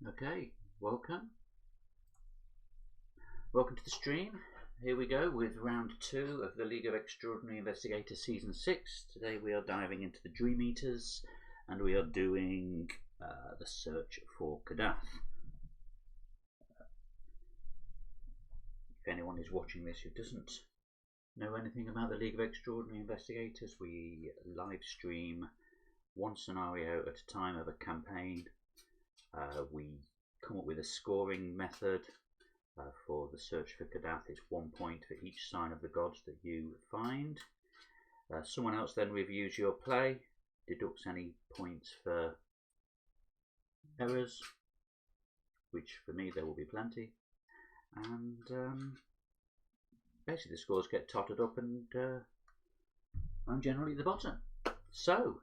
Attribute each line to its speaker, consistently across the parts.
Speaker 1: Okay, welcome to the stream. Here we go with round 2 of the League of Extraordinary Investigators Season 6. Today we are diving into the Dream Eaters and we are doing the search for Kadath. If anyone is watching this who doesn't know anything about the League of Extraordinary Investigators, we live stream one scenario at a time of a campaign. We come up with a scoring method for the search for Kadath. It's 1 point for each sign of the gods that you find. Someone else then reviews your play, deducts any points for errors, which for me there will be plenty, and basically the scores get totted up and I'm generally at the bottom. So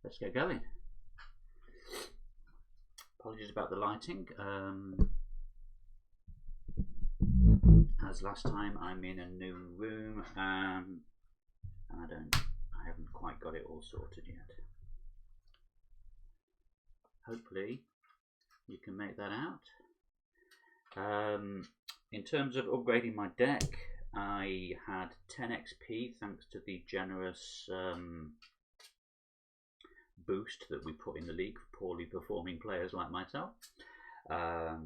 Speaker 1: let's get going. Apologies about the lighting. As last time, I'm in a new room and I haven't quite got it all sorted yet. Hopefully you can make that out. In terms of upgrading my deck, I had 10 XP thanks to the generous boost that we put in the league for poorly performing players like myself. I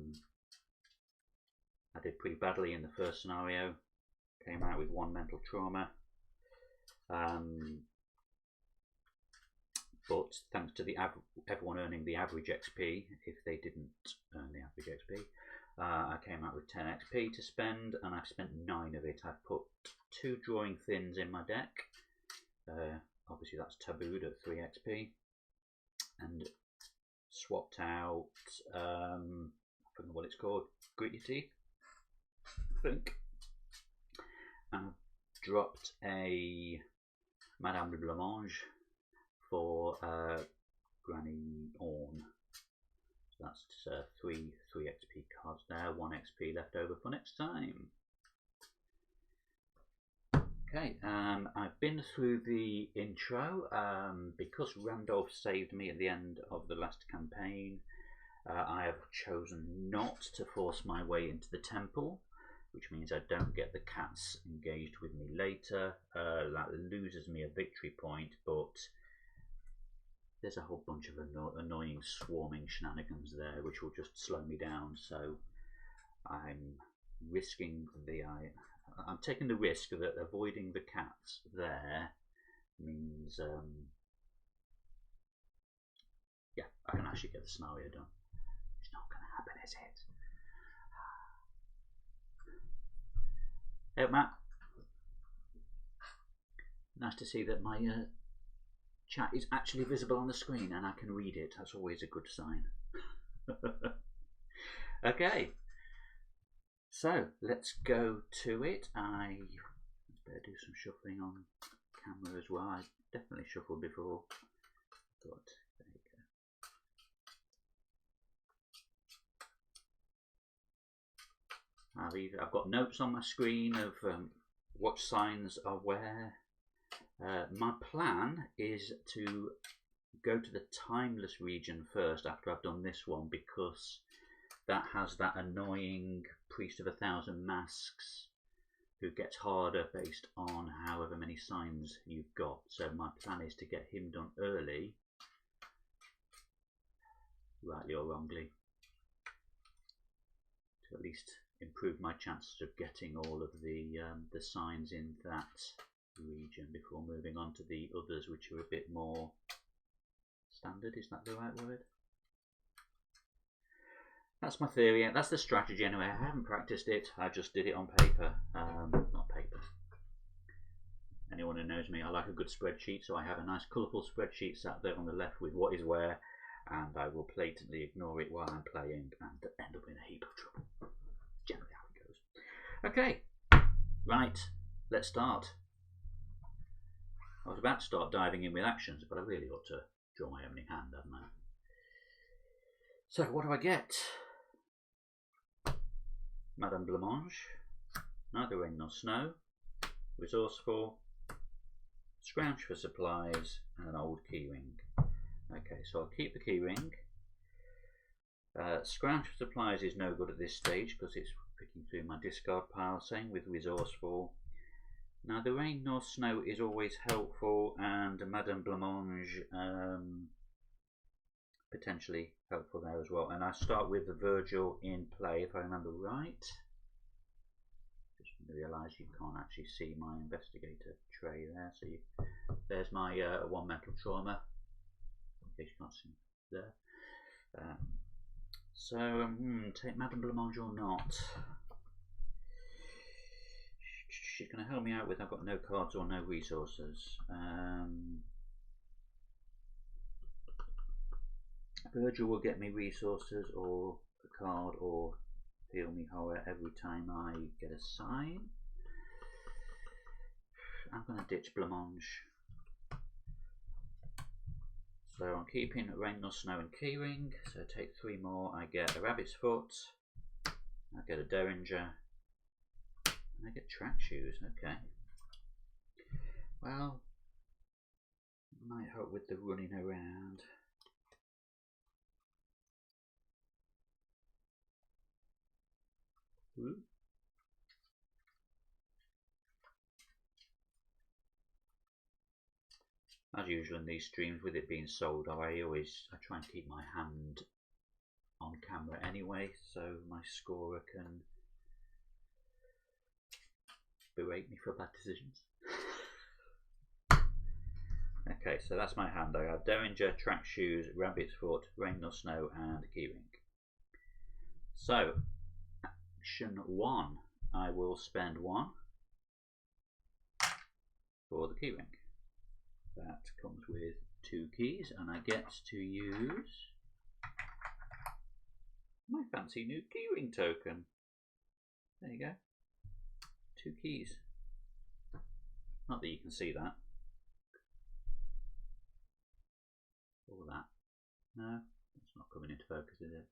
Speaker 1: did pretty badly in the first scenario, came out with 1 mental trauma, but thanks to everyone earning the average XP, if they didn't earn the average XP, I came out with 10 XP to spend, and I've spent 9 of it. I've put 2 drawing thins in my deck. Obviously that's tabooed at 3 XP, and swapped out, I don't know what it's called, gritty teeth, I think, and dropped a Madame de Blancmange for Granny Orne. So that's 3 XP cards there, 1 XP left over for next time. Okay, I've been through the intro. Because Randolph saved me at the end of the last campaign, I have chosen not to force my way into the temple, which means I don't get the cats engaged with me later. That loses me a victory point, but there's a whole bunch of annoying swarming shenanigans there which will just slow me down, so I'm risking I'm taking the risk that avoiding the cats there means, yeah, I can actually get the scenario done. It's not going to happen, is it? Hey, Matt. Nice to see that my chat is actually visible on the screen and I can read it. That's always a good sign. Okay. So let's go to it. I better do some shuffling on camera as well. I definitely shuffled before, but there you go. I've got notes on my screen of what signs are where. My plan is to go to the Timeless region first after I've done this one, because that has that annoying Priest of 1,000 Masks who gets harder based on however many signs you've got. So my plan is to get him done early, rightly or wrongly, to at least improve my chances of getting all of the signs in that region before moving on to the others, which are a bit more standard. Is that the right word? That's my theory. That's the strategy anyway. I haven't practiced it. I just did it on paper. Not paper. Anyone who knows me, I like a good spreadsheet, so I have a nice colourful spreadsheet sat there on the left with what is where, and I will blatantly ignore it while I'm playing and end up in a heap of trouble. Generally how it goes. Okay, right, let's start. I was about to start diving in with actions, but I really ought to draw my opening hand, hadn't I? So what do I get? Madame Blancmange, neither rain nor snow, resourceful, scrounge for supplies, and an old keyring. Okay, so I'll keep the keyring. Scrounge for supplies is no good at this stage because it's picking through my discard pile. Same with resourceful. Neither rain nor snow is always helpful, and Madame Blancmange potentially helpful there as well. And I start with the Virgil in play, if I remember right. Just realise you can't actually see my investigator tray there. So there's my one mental trauma, in case you can't see there. Take Madame Blancmange or not? She's going to help me out with, I've got no cards or no resources. Virgil will get me resources or a card or heal me horror every time I get a sign. I'm going to ditch Blancmange. So I'm keeping rain nor snow and keyring. So take 3 more. I get a rabbit's foot. I get a derringer. And I get track shoes. Okay. Well, might help with the running around. Ooh. As usual in these streams, with it being sold, I try and keep my hand on camera anyway, so my scorer can berate me for bad decisions. Okay, so that's my hand. I have derringer, track shoes, rabbit's foot, rain nor snow, and keyring. So, action 1, I will spend 1 for the keyring. That comes with 2 keys, and I get to use my fancy new keyring token. There you go. 2 keys. Not that you can see that. All that. No, it's not coming into focus, is it?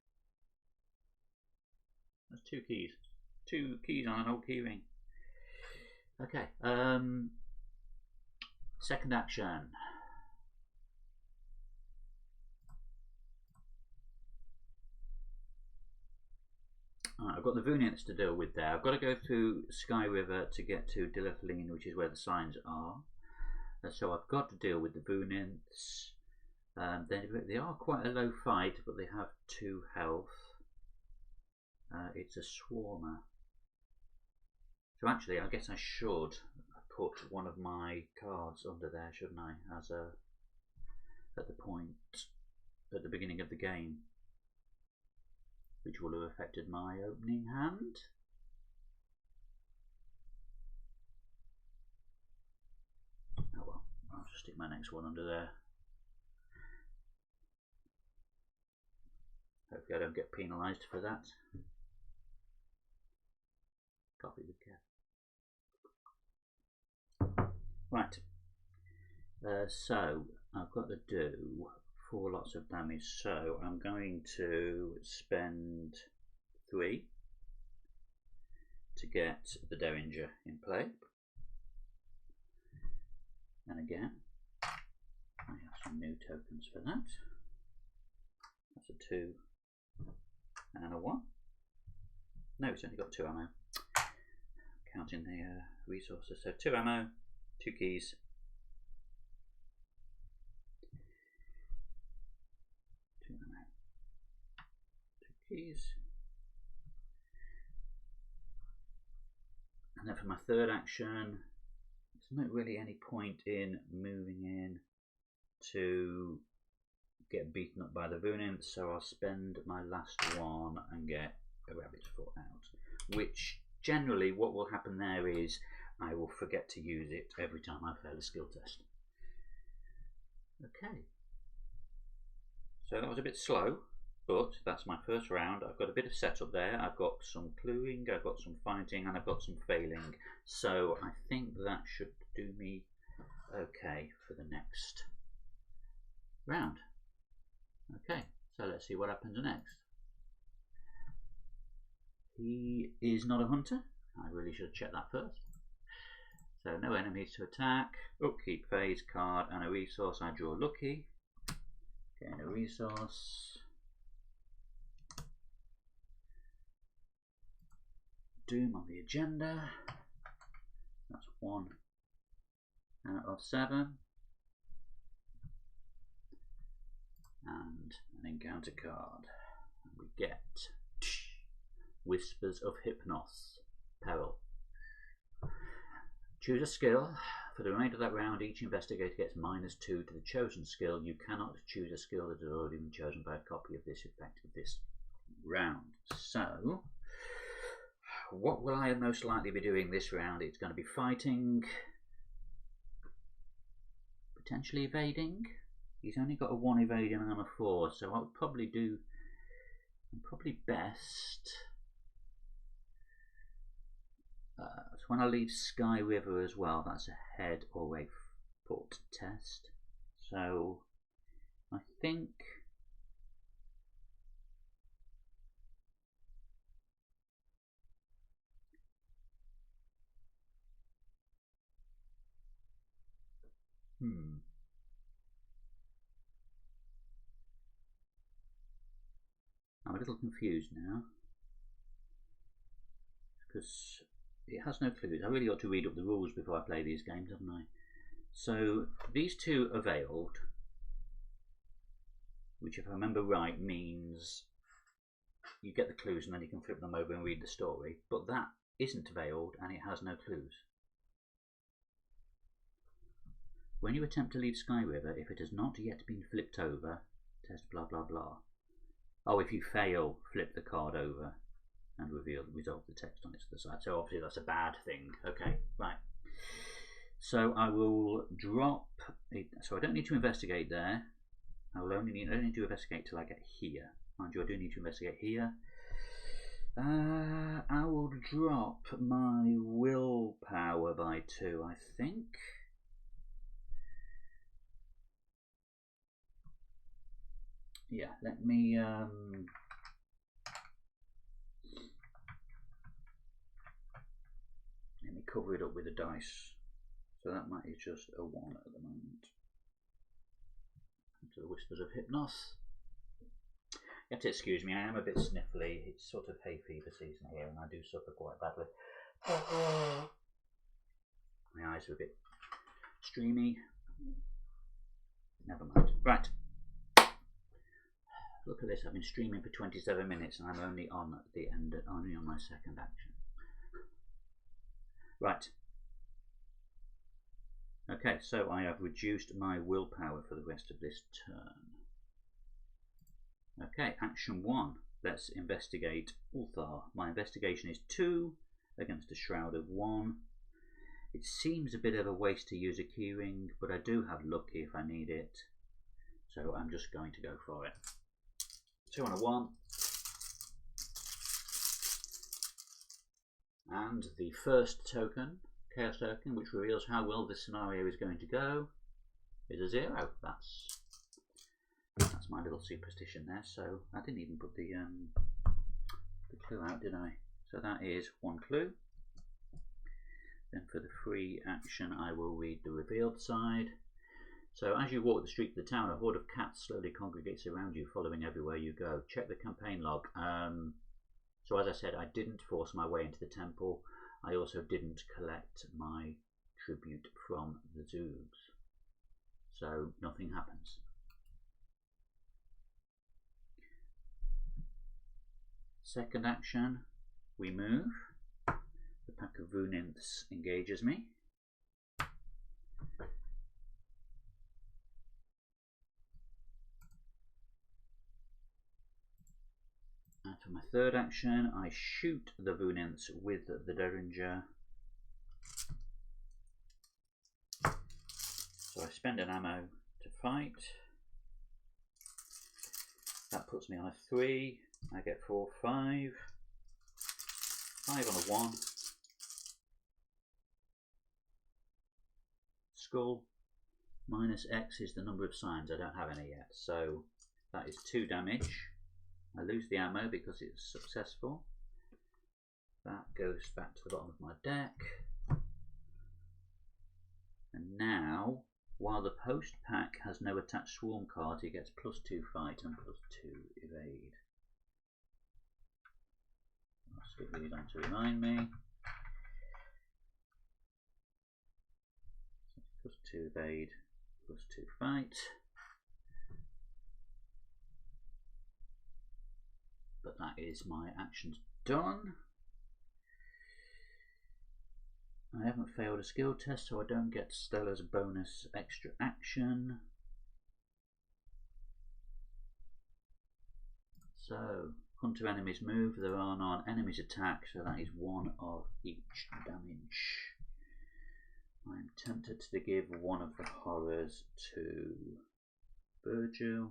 Speaker 1: That's 2 keys. 2 keys on an old keyring. Okay. Second action. I've got the Vunits to deal with there. I've got to go through Sky River to get to Dilithaline, which is where the signs are. So I've got to deal with the Vunits. They are quite a low fight, but they have 2 health. It's a Swarmer. So actually, I guess I should put one of my cards under there, shouldn't I? As at the point at the beginning of the game, which will have affected my opening hand. Oh well, I'll just stick my next one under there. Hopefully I don't get penalised for that. Copy with care. Right, so I've got to do 4 lots of damage, so I'm going to spend 3 to get the derringer in play. And again, I have some new tokens for that. That's a 2 and a 1. No, it's only got 2 ammo. Counting the resources, so 2 ammo, 2 keys. 2 ammo, 2 keys. And then for my third action, there's not really any point in moving in to get beaten up by the Vunits, so I'll spend my last one and get a rabbit's foot out, which generally what will happen there is I will forget to use it every time I fail a skill test. Okay, so that was a bit slow, but that's my first round. I've got a bit of setup there. I've got some cluing, I've got some fighting, and I've got some failing. So I think that should do me okay for the next round. Okay, so let's see what happens next. He is not a hunter. I really should have checked that first. So no enemies to attack. Upkeep phase card and a resource. I draw lucky. Gain a resource. Doom on the agenda. That's 1 out of 7. And an encounter card. And we get Whispers of Hypnos. Peril. Choose a skill. For the remainder of that round, each investigator gets -2 to the chosen skill. You cannot choose a skill that has already been chosen by a copy of this effect of this round. So, what will I most likely be doing this round? It's going to be fighting, potentially evading. He's only got a 1 evading and a 4, so I would probably do, best. So when I leave Sky River as well, that's a head or a foot test. So I think I'm a little confused now because it has no clues. I really ought to read up the rules before I play these games, haven't I? So these two are veiled, which if I remember right means you get the clues and then you can flip them over and read the story, but that isn't veiled and it has no clues. When you attempt to leave Sky River, if it has not yet been flipped over, test blah blah blah. Oh, if you fail, flip the card over and resolve the text on its other side. So obviously that's a bad thing. Okay, right. So I will drop it. So I don't need to investigate there. I don't need to investigate till I get here. Mind you, I do need to investigate here. I will drop my willpower by 2, I think. Yeah, let me cover it up with a dice. So that might be just a 1 at the moment. To the Whispers of Hypnos. You have to excuse me, I am a bit sniffly. It's sort of hay fever season here and I do suffer quite badly. My eyes are a bit streamy. Never mind. Right. Look at this, I've been streaming for 27 minutes and I'm only on the end, only on my second action. Right. Okay, so I have reduced my willpower for the rest of this turn. Okay, action 1. Let's investigate Ulthar. My investigation is 2 against a shroud of 1. It seems a bit of a waste to use a keyring, but I do have lucky if I need it. So I'm just going to go for it. 2 and a 1. And the first token, Chaos Token, which reveals how well this scenario is going to go, is a 0. That's my little superstition there. So I didn't even put the clue out, did I? So that is 1 clue. Then for the free action, I will read the revealed side. So as you walk the street to the town, a horde of cats slowly congregates around you, following everywhere you go. Check the campaign log. So as I said, I didn't force my way into the temple. I also didn't collect my tribute from the Zoogs. So nothing happens. Second action, we move. The pack of Vunynths engages me. And for my third action, I shoot the Vunynths with the Derringer. So I spend an ammo to fight. That puts me on a 3. I get 4, 5. 5 on a 1. Skull. Minus X is the number of signs. I don't have any yet. So that is 2 damage. I lose the ammo because it's successful. That goes back to the bottom of my deck. And now While the post pack has no attached swarm cards, it gets +2 fight and +2 evade. I'll stick these on to remind me. So +2 evade, +2 fight. But that is my actions done. I haven't failed a skill test, so I don't get Stella's bonus extra action. So, hunter enemies move, there are none enemies attack, so that is 1 of each damage. I'm tempted to give one of the horrors to Virgil.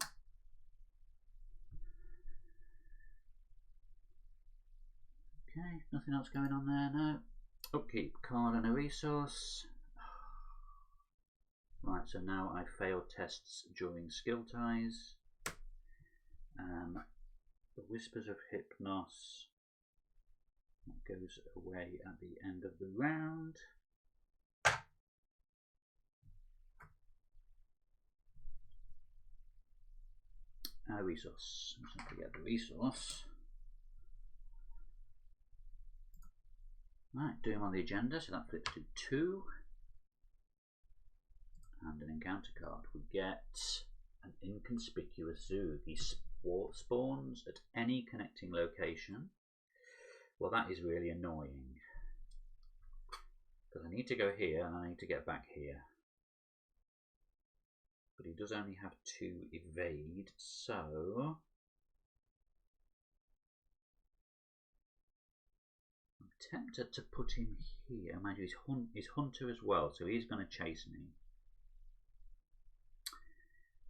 Speaker 1: Okay, nothing else going on there, no. Upkeep, card and a resource. Right, so now I failed tests during skill ties. The Whispers of Hypnos, that goes away at the end of the round. A resource, let's not forget the resource. Right, do him on the agenda, so that flips to 2. And an encounter card. We get an inconspicuous Zoog. He spawns at any connecting location. Well, that is really annoying. Because I need to go here and I need to get back here. But he does only have 2 evade, so I'm tempted to put him here. Mind you, he's hunter as well, so he's going to chase me.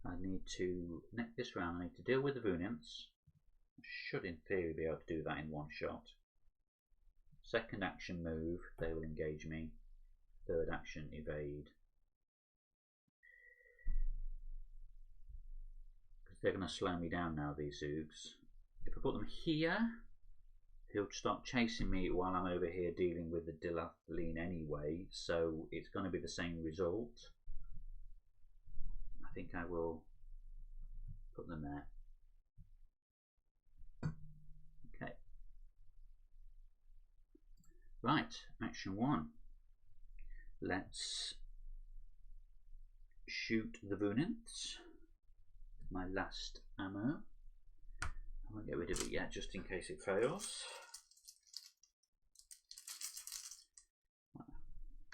Speaker 1: I need to, next this round, I need to deal with the Vunimps. I should in theory be able to do that in one shot. Second action move, they will engage me. Third action evade. Because they're going to slow me down now, these Zoogs. If I put them here, he'll start chasing me while I'm over here dealing with the Dilathleen anyway, so it's going to be the same result. I think I will put them there. Okay. Right, action 1. Let's shoot the Vunimps. My last ammo. I won't get rid of it yet, just in case it fails.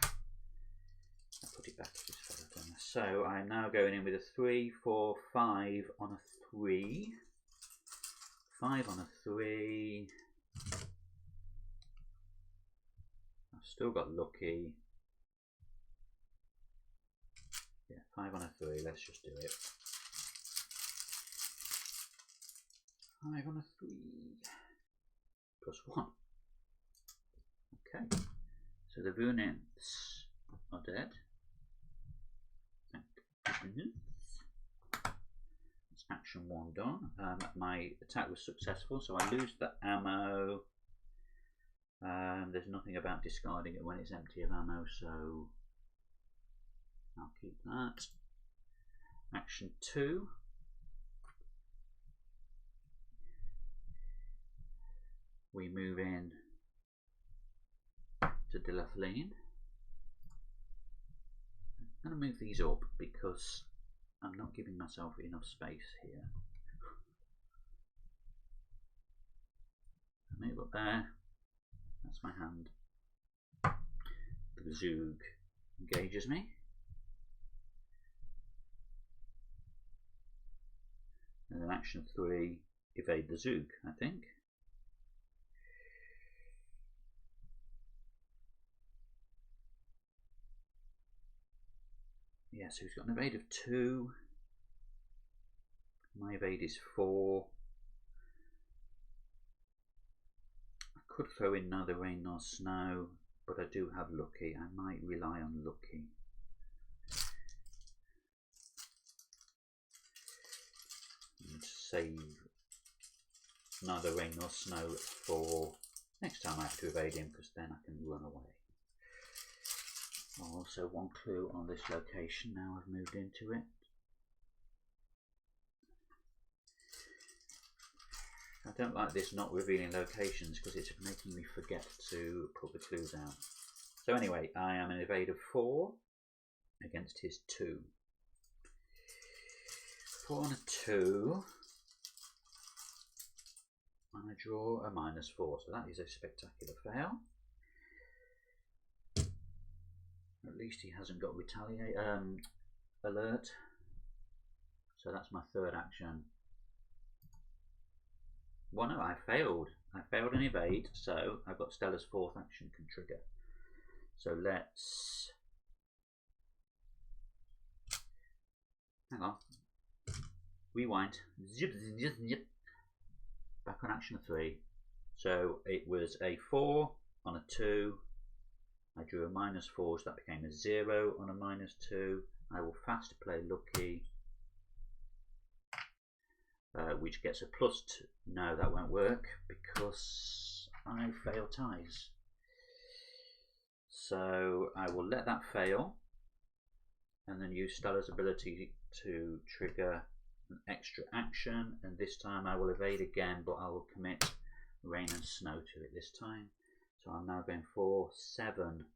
Speaker 1: I'll put it back to this fellow. So I'm now going in with a 3, 4, 5 on a 3. 5 on a 3. I've still got lucky. Yeah, 5 on a 3. Let's just do it. 5 on a 3. +1. Okay. So the Vunimps are dead. That's action 1 done. My attack was successful, so I lose the ammo. There's nothing about discarding it when it's empty of ammo, so I'll keep that. Action 2. We move in to Dilathleen. I'm going to move these up because I'm not giving myself enough space here. Move up there. That's my hand. The Zoog engages me. And then action 3, evade the Zoog, I think. Yeah, so he's got an evade of 2. My evade is 4. I could throw in neither rain nor snow, but I do have lucky. I might rely on lucky. And save neither rain nor snow for next time I have to evade him, because then I can run away. Also, one clue on this location now I've moved into it. I don't like this not revealing locations because it's making me forget to put the clues out. So anyway, I am an evade of 4 against his 2. 4 and a 2. And I draw a -4, so that is a spectacular fail. At least he hasn't got retaliate alert. So that's my third action. Well, no, I failed. I failed an evade, so I've got Stella's fourth action can trigger. So let's... Hang on. Rewind. Zip, zip, zip. Back on action 3. So it was a 4 on a 2. I drew a -4, so that became a 0 on a -2. I will fast play Lucky, which gets a +2. No, that won't work because I fail ties. So I will let that fail and then use Stella's ability to trigger an extra action, and this time I will evade again, but I will commit Rain and Snow to it this time. So I'm now going for 7.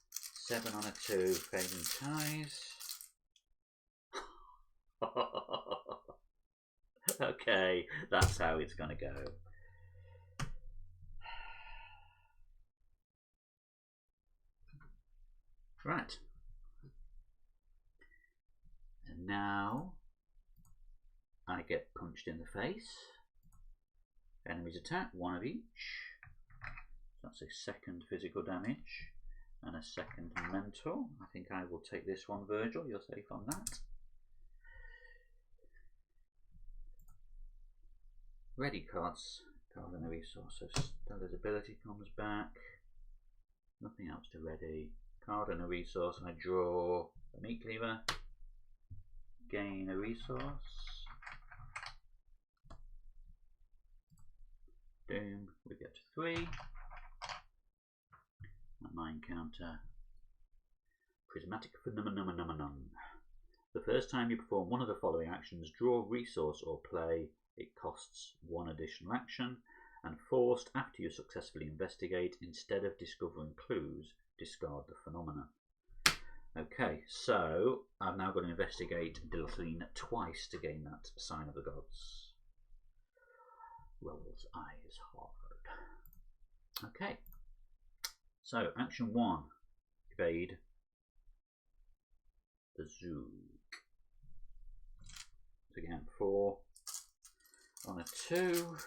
Speaker 1: 7 on a 2, fading ties. Okay, that's how it's going to go. Right. And now I get punched in the face. Enemies attack, 1 of each. That's a second physical damage and a second mental. I think I will take this one, Virgil. You're safe on that. Ready cards. Card and a resource. So Stella's ability comes back. Nothing else to ready. Card and a resource. I draw a meat cleaver. Gain a resource. Doom. We get to 3. And my encounter. Prismatic phenomenon. The first time you perform one of the following actions, draw a resource or play, it costs 1 additional action, and forced after you successfully investigate, instead of discovering clues, discard the phenomenon. Okay, so I've now got to investigate Dilthine twice to gain that sign of the gods. Rolls eyes hard. Okay, so action 1, evade the Zoog. So again, 4 on a 2,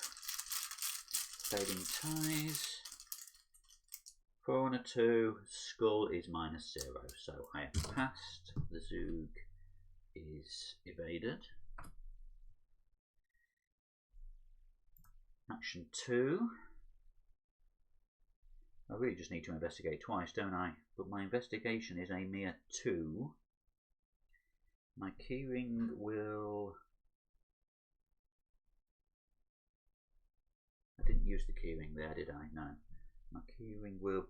Speaker 1: fading ties. 4 on a 2, skull is -0, so I am passed. The Zoog is evaded. Action 2. I really just need to investigate twice, don't I? But my investigation is a mere 2. My keyring will... I didn't use the keyring there, did I? No. My keyring will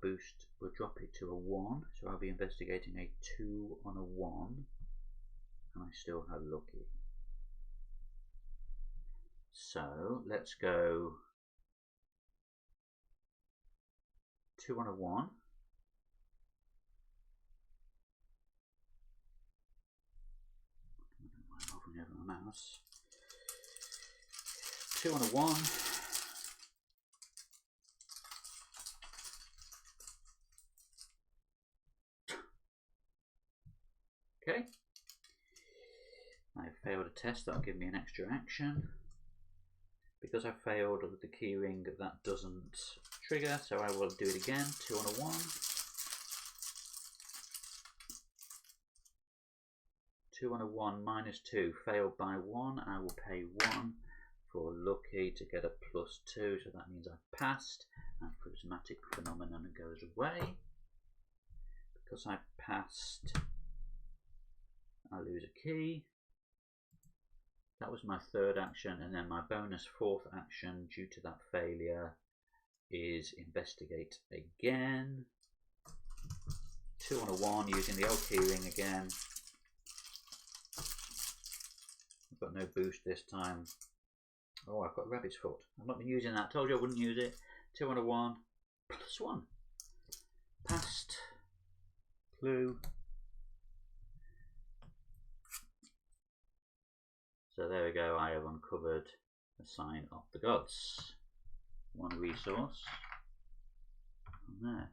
Speaker 1: drop it to a 1, so I'll be investigating a 2 on a 1, and I still have Lucky. So let's go 2 on a 1. I'm hovering over my mouse. 2 on a 1. Okay. I failed a test, that'll give me an extra action. Because I failed with the keyring, that doesn't trigger, so I will do it again. 2 on a 1. 2 on a 1, -2, failed by 1. I will pay 1 for Lucky to get a +2, so that means I've passed, and Prismatic Phenomenon goes away. Because I've passed, I lose a key. That was my third action, and then my bonus fourth action due to that failure is investigate again. 2 on a 1 using the old keyring again. I've got no boost this time. Oh, I've got rabbit's foot. I've not been using that. Told you I wouldn't use it. 2 on a 1. +1. Past. Clue. So there we go. I have uncovered a sign of the gods. 1 resource. And there.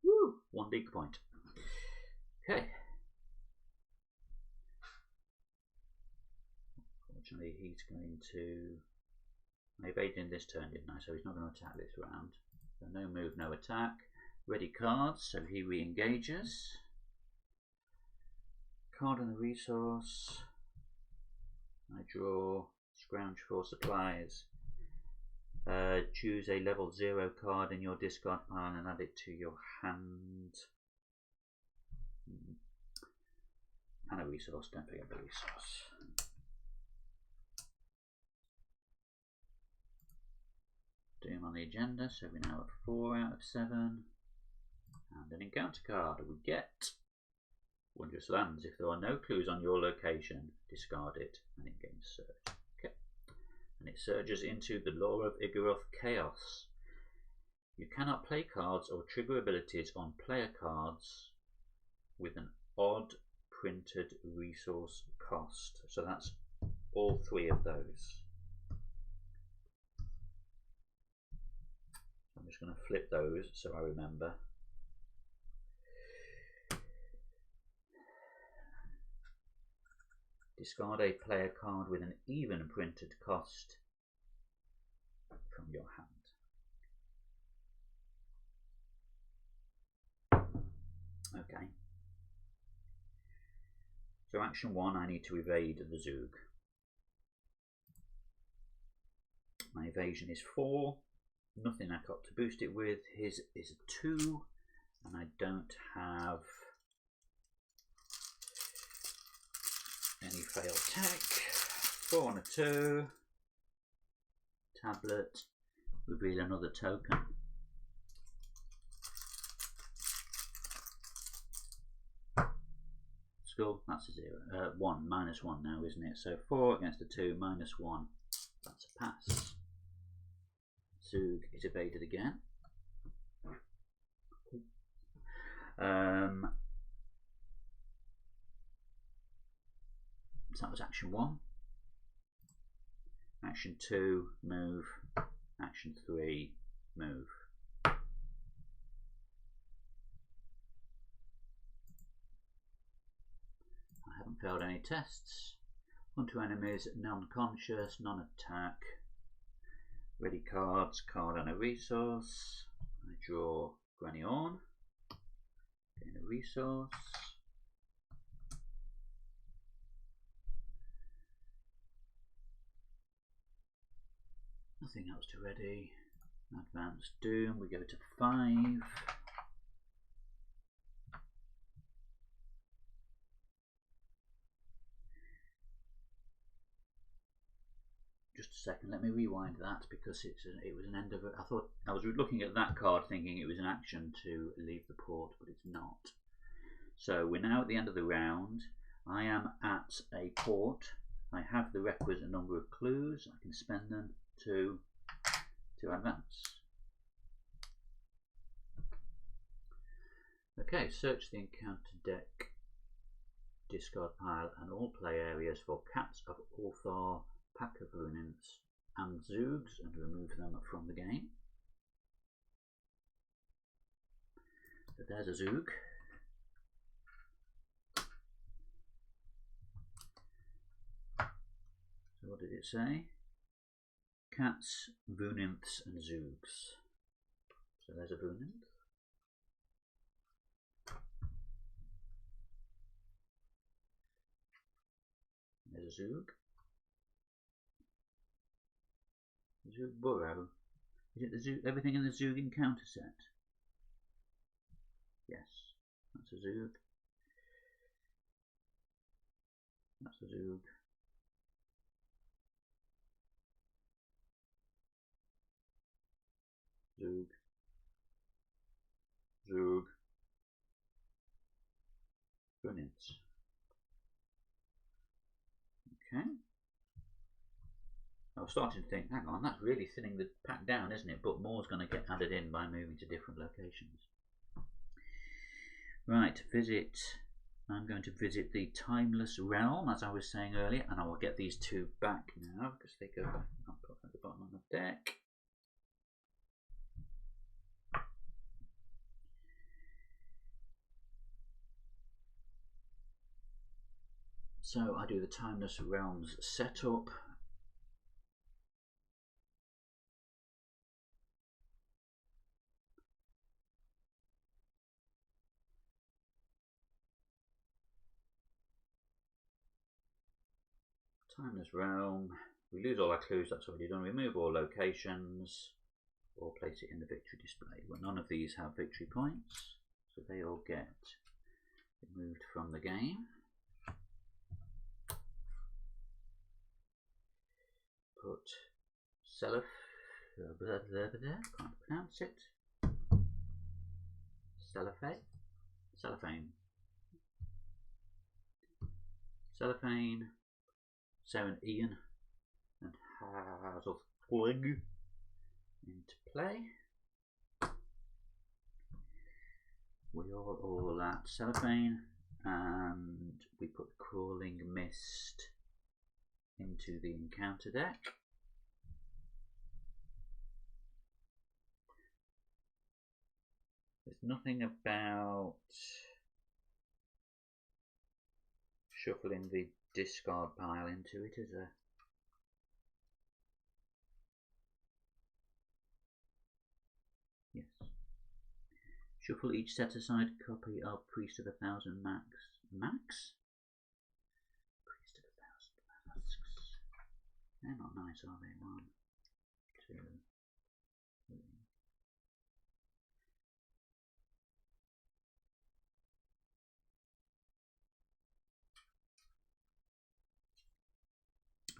Speaker 1: Woo! 1 dig point. Okay. Fortunately, he's going to. I evaded in this turn, didn't I? So he's not going to attack this round. So no move, no attack. Ready cards, so he re-engages. Card on a resource. I draw, scrounge for supplies. Choose a level 0 card in your discard pile and add it to your hand. And a resource, don't forget the resource. Doom on the agenda, so we're now at 4 out of 7. And an encounter card. We get Wondrous Lands. If there are no clues on your location, discard it and it gains surge. Okay. And it surges into the Law of Igoroth Chaos. You cannot play cards or trigger abilities on player cards with an odd printed resource cost. So that's all 3 of those. I'm just going to flip those so I remember. Discard a player card with an even printed cost from your hand. Okay. So action 1, I need to evade the Zoog. My evasion is 4. Nothing I got to boost it with. His is a 2. And I don't have any failed tech. 4 on a 2. Tablet. Reveal another token. Skull. That's a 0. 1. -1 now, isn't it? So 4 against a 2. -1. That's a pass. Zoog is evaded again. So that was action 1. Action 2, move. Action 3, move. I haven't failed any tests. Onto enemies, non-conscious, non-attack. Ready cards, card and a resource. I draw Granny Orn. Gain a resource. Nothing else to ready. Advanced Doom, we go to 5. Just a second, let me rewind that because it was an end of it. I thought I was looking at that card thinking it was an action to leave the port, but it's not. So we're now at the end of the round. I am at a port. I have the requisite number of clues. I can spend them to advance. Okay, search the encounter deck, discard pile and all play areas for Cats of Orthar, Pack of Runins and Zoogs and remove them from the game. So there's a Zoog. So what did it say? Cats, Vunimphs and Zoogs. So there's a Vuninth. There's a Zoog. Zoog Burrow. Is it the Zoog, everything in the Zoog encounter set? Yes, that's a Zoog. That's a Zoog. Zoog. Zoog. Okay. I was starting to think, hang on, that's really thinning the pack down, isn't it? But more's going to get added in by moving to different locations. Right, visit. I'm going to visit the Timeless Realm, as I was saying earlier, and I will get these two back now because they go back. I'll put them at the bottom of the deck. So I do the Timeless Realms setup. Timeless Realm. We lose all our clues, that's already done. Remove all locations or place it in the victory display. Well, none of these have victory points, so they all get removed from the game. Put can't pronounce it. Cellophane, Saren Ian, and Hazelflig into play. We are all at Cellophane, and we put Crawling Mist into the encounter deck. There's nothing about shuffling the discard pile into it, is there? Yes. Shuffle each set aside copy of Priest of 1,000 Max. Max? Priest of 1,000 Masks. They're not nice, are they? 1, 2, 3.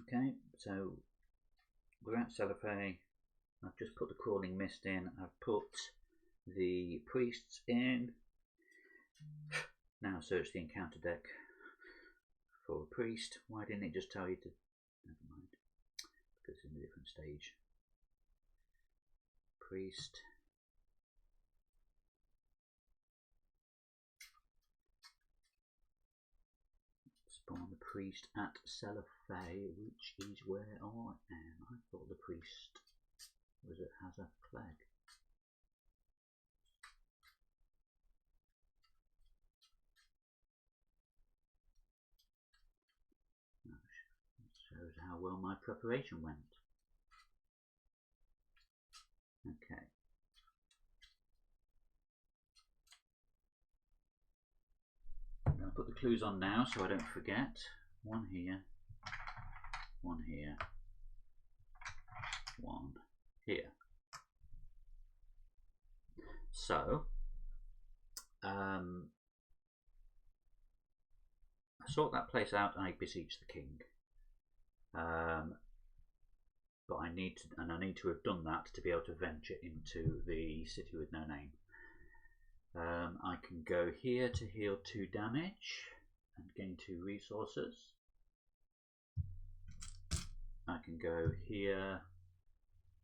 Speaker 1: Okay, so we're at Cellophane. I've just put the Crawling Mist in. I've put the Priests in. Now search the encounter deck for a Priest. Why didn't it just tell you to? Never mind, because it's in a different stage. Priest. Spawn the Priest at Cellophane, which is where I am. I thought the Priest was at Hazard Flag. That shows how well my preparation went. Okay. I'm going to put the clues on now so I don't forget. One here, one here, one here. So, I sort that place out and I beseech the king. But I need to have done that to be able to venture into the city with no name. I can go here to heal 2 damage and gain 2 resources. I can go here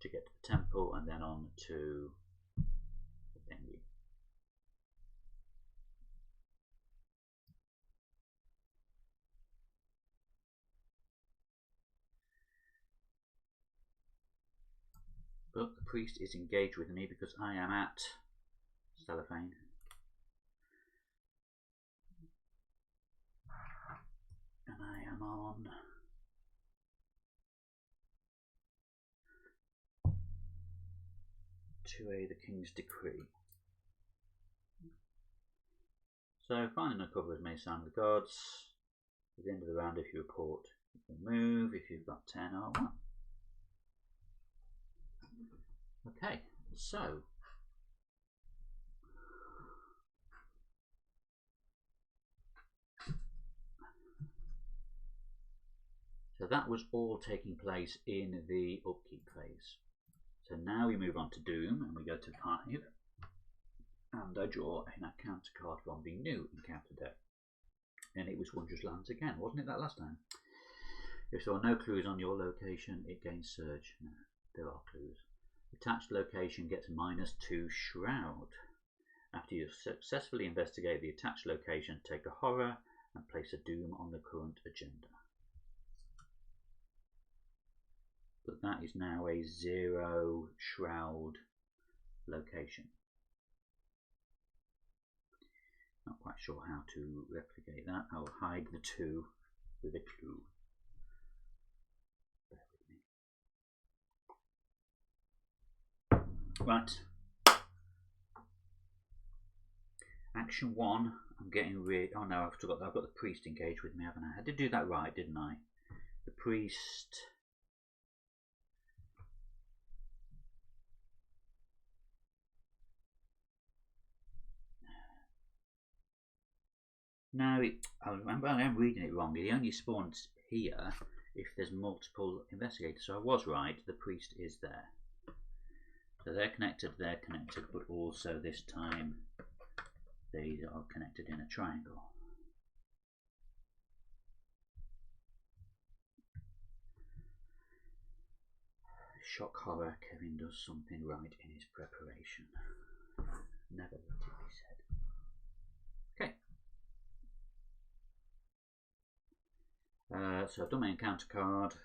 Speaker 1: to get to the temple and then on to the thingy. But the priest is engaged with me because I am at Cellophane. And I am on to the King's Decree. So finding a cover may sound the gods. At the end of the round, if you report, you can move. If you've got 10 or 1. Okay, so that was all taking place in the upkeep phase. So now we move on to Doom and we go to 5 and I draw an encounter card from the new encounter deck. And it was Wondrous Lands again, wasn't it, that last time? If there are no clues on your location, it gains surge. No, there are clues. Attached location gets -2 shroud. After you successfully investigate the attached location, take a horror and place a doom on the current agenda. But that is now a 0 shroud location. Not quite sure how to replicate that. I'll hide the 2 with a clue. Bear with me. Right. Action 1. I'm getting rid. Oh no, I've got the priest engaged with me, haven't I? I did do that right, didn't I? The priest. No, I remember I am reading it wrong. It only spawns here if there's multiple investigators. So I was right. The priest is there. So they're connected, but also this time they are connected in a triangle. Shock horror. Kevin does something right in his preparation. Never let it be said. Okay. So I've done my encounter card.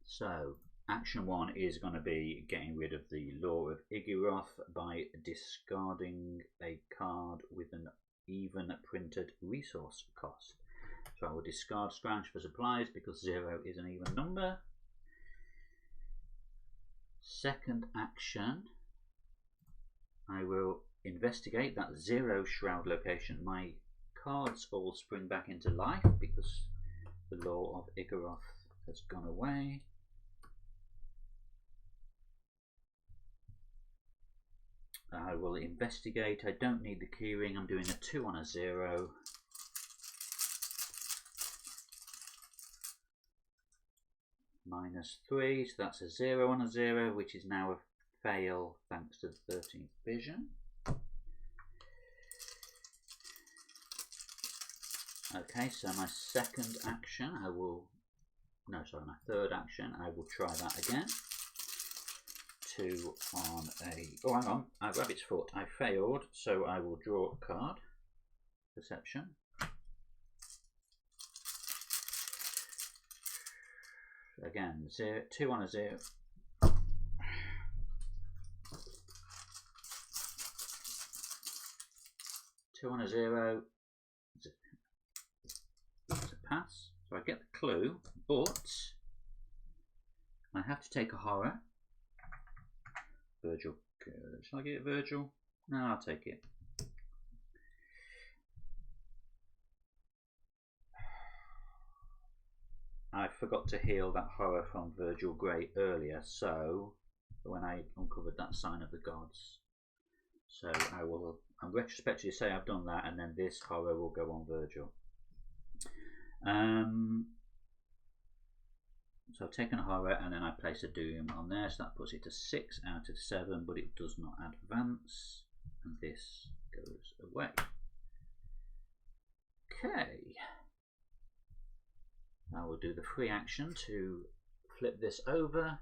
Speaker 1: So action 1 is going to be getting rid of the Law of Igoroth by discarding a card with an even printed resource cost. So I will discard Scrounge for supplies because 0 is an even number. Second action, I will investigate that 0 shroud location. My cards all spring back into life because the Law of Igoroth has gone away. I will investigate. I don't need the keyring. I'm doing a 2 on a 0. -3, so that's a 0 on a 0, which is now a fail thanks to the 13th vision. Okay, so my second action, my third action, I will try that again. 2 on a, oh hang on, I rabbit's foot, I failed, so I will draw a card. Perception. Again, 2 on a 0. Two on a 0. It's a pass. So I get the clue, but I have to take a horror. Virgil. Shall I get it, Virgil? No, I'll take it. I forgot to heal that horror from Virgil Grey earlier, so when I uncovered that sign of the gods. So I'm retrospectively say I've done that, and then this horror will go on Virgil. So I've taken a horror and then I place a doom on there, so that puts it to 6 out of 7, but it does not advance, and this goes away. Okay. I will do the free action to flip this over.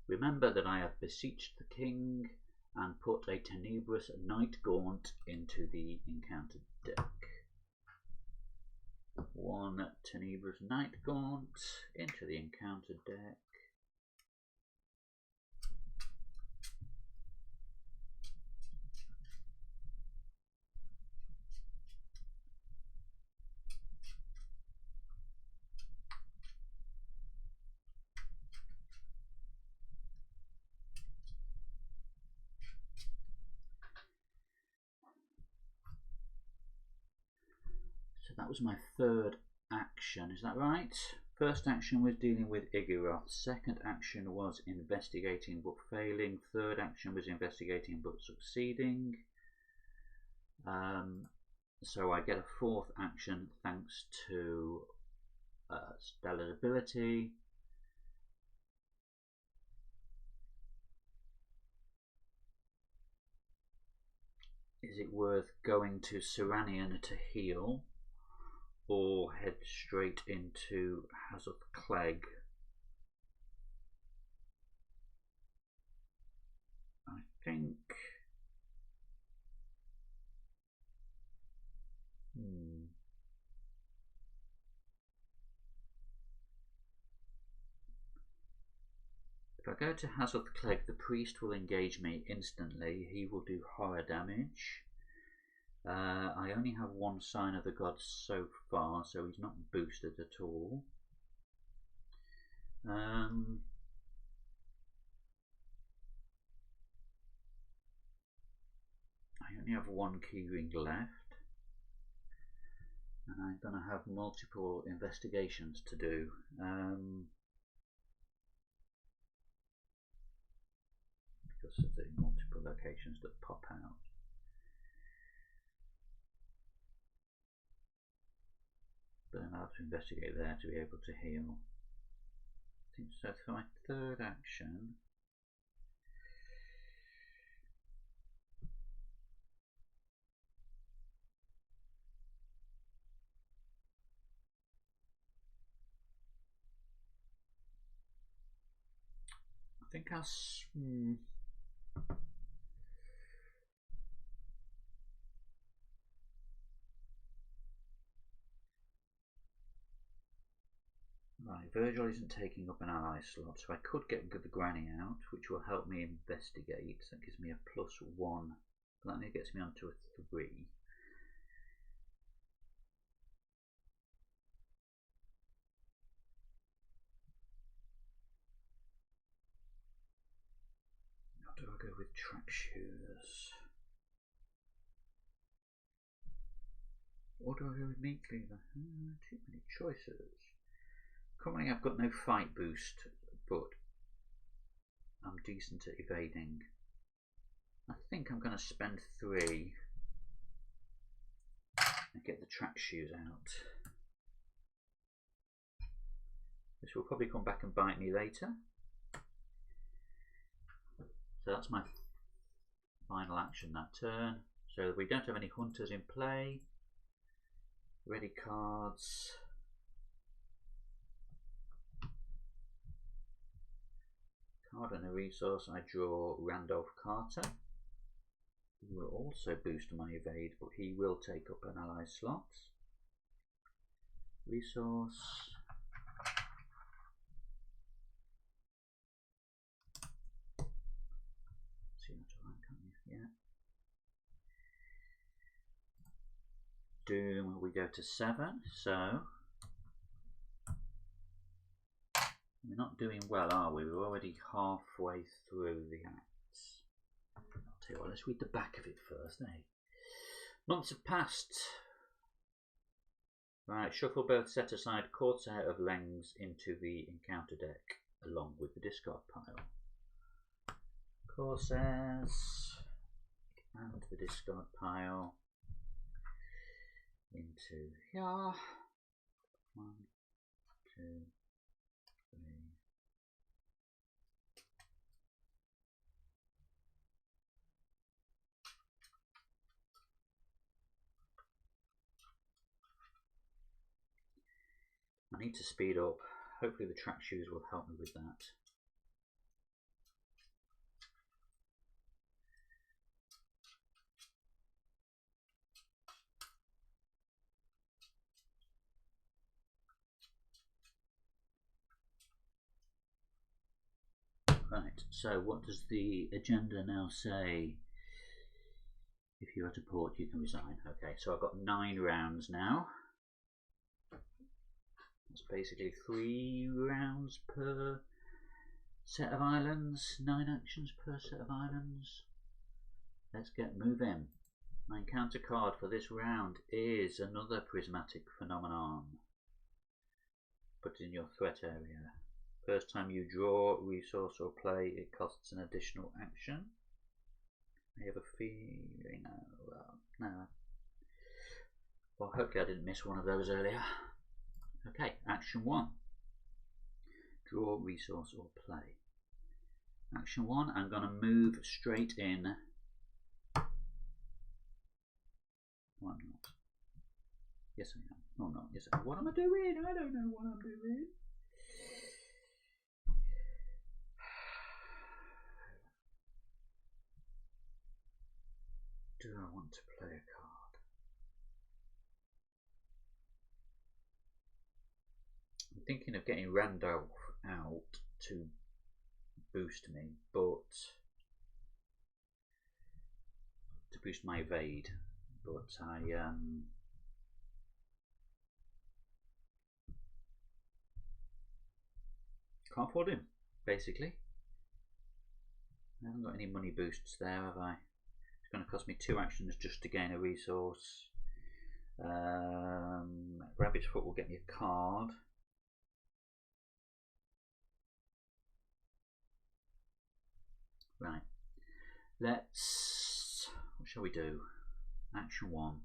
Speaker 1: Remember that I have beseeched the king and put a Tenebrous Night Gaunt into the encountered deck. 1 Tenebrous Night Gaunt into the encountered deck. So that was my third action, is that right? First action was dealing with Igoroth. Second action was investigating but failing. Third action was investigating but succeeding. So I get a fourth action thanks to Stellar's ability. Is it worth going to Seranian to heal, or head straight into Hazoth Clegg? I think if I go to Hazoth Clegg, the priest will engage me instantly. He will do horror damage. I only have one sign of the gods so far, so he's not boosted at all. I only have one keyring left, and I'm going to have multiple investigations to do. Because of the multiple locations that pop out. But I'm allowed to investigate there to be able to heal. I think so. For my third action, I think I'll right, Virgil isn't taking up an ally slot, so I could get the granny out, which will help me investigate. That gives me a +1, but that only gets me onto a 3. Or do I go with track shoes? Or do I go with meat cleaver? Too many choices. Currently I've got no fight boost, but I'm decent at evading. I think I'm going to spend 3 and get the track shoes out. This will probably come back and bite me later. So that's my final action that turn. So we don't have any hunters in play. Ready cards. Card and a resource. I draw Randolph Carter. He will also boost my evade, but he will take up an ally slot. Resource. See that alright, can't you? Yeah. Doom, we go to 7, so we're not doing well, are we? We're already halfway through the acts. I'll tell you what, let's read the back of it first, eh? Months have passed. Right, shuffle both set aside Corsair of Leng's into the encounter deck, along with the discard pile. Corsairs and the discard pile into here. 1, 2, 3. I need to speed up. Hopefully the track shoes will help me with that. Right, so what does the agenda now say? If you're at a port, you can resign. Okay, so I've got 9 rounds now. That's basically 3 rounds per set of islands, 9 actions per set of islands. Let's get moving. My encounter card for this round is another prismatic phenomenon. Put it in your threat area. First time you draw, resource or play, it costs an additional action. I have a feeling, no. Well, hopefully I didn't miss one of those earlier. Okay, action 1. Draw, resource or play. Action 1, I'm going to move straight in Yes, I am. No, I'm not. Yes, I am. What am I doing? I don't know what I'm doing. Do I want to play a card? I'm thinking of getting Randolph out to boost me, but to boost my evade, but I can't afford him, basically. I haven't got any money boosts there, have I? It's going to cost me 2 actions just to gain a resource. Rabbit's Foot will get me a card. Right. Let's... what shall we do? Action 1.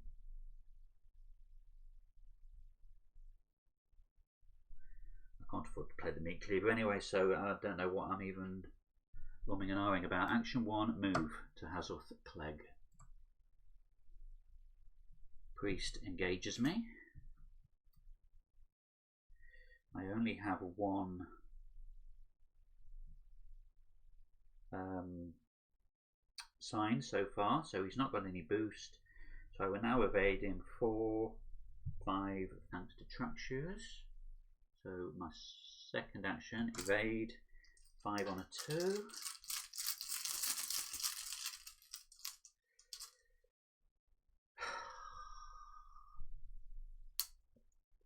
Speaker 1: I can't afford to play the Meat Cleaver anyway, so I don't know what I'm even umming and ahhing about. Action 1, move to Hazoth Clegg. Priest engages me. I only have 1 sign so far, so he's not got any boost. So I will now evade him 4, 5 thanks to Trap Shoes. So my second action, evade, 5 on a 2.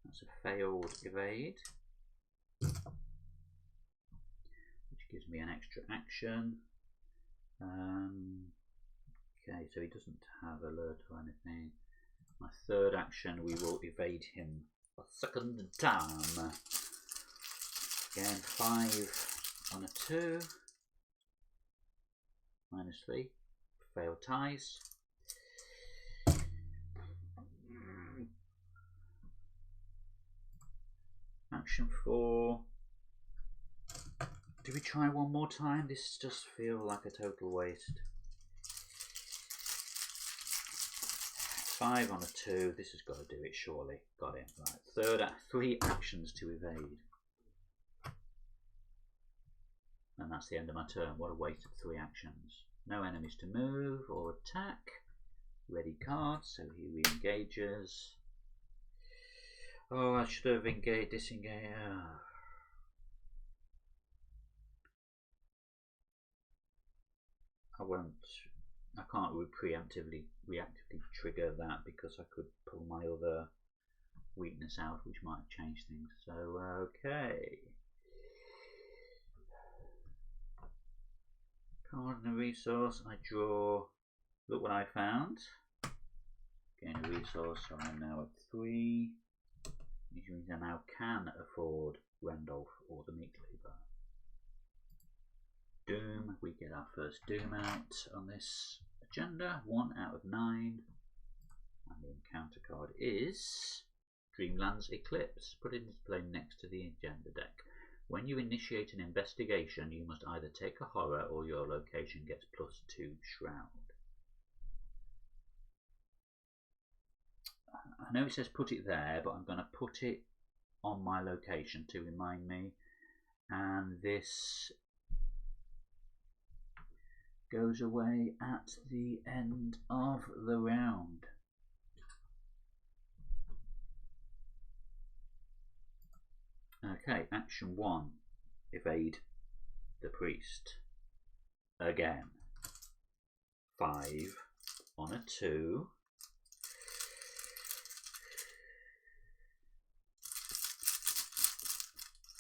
Speaker 1: That's a failed evade, which gives me an extra action. Okay, so he doesn't have alert or anything. My third action, we will evade him a second time. Again, 5 on a 2. -3. Failed ties. Action 4. Do we try one more time? This does feel like a total waste. 5 on a 2. This has got to do it, surely. Got it. Right. 3 actions to evade. And that's the end of my turn. What a waste of 3 actions. No enemies to move or attack. Ready card, so he re-engages. Oh, I should have disengaged. I can't reactively trigger that because I could pull my other weakness out, which might have changed things. So, okay. Card and a resource. I draw. Look what I found. Gain a resource, so I'm now at 3. Which means I now can afford Randolph or the Meat Cleaver. Doom, we get our first Doom out on this agenda, 1 out of 9. And the encounter card is Dreamland's Eclipse. Put it into play next to the agenda deck. When you initiate an investigation, you must either take a horror or your location gets +2 Shroud. I know it says put it there, but I'm going to put it on my location to remind me. And this goes away at the end of the round. Okay, action 1, evade the priest. Again, 5 on a 2.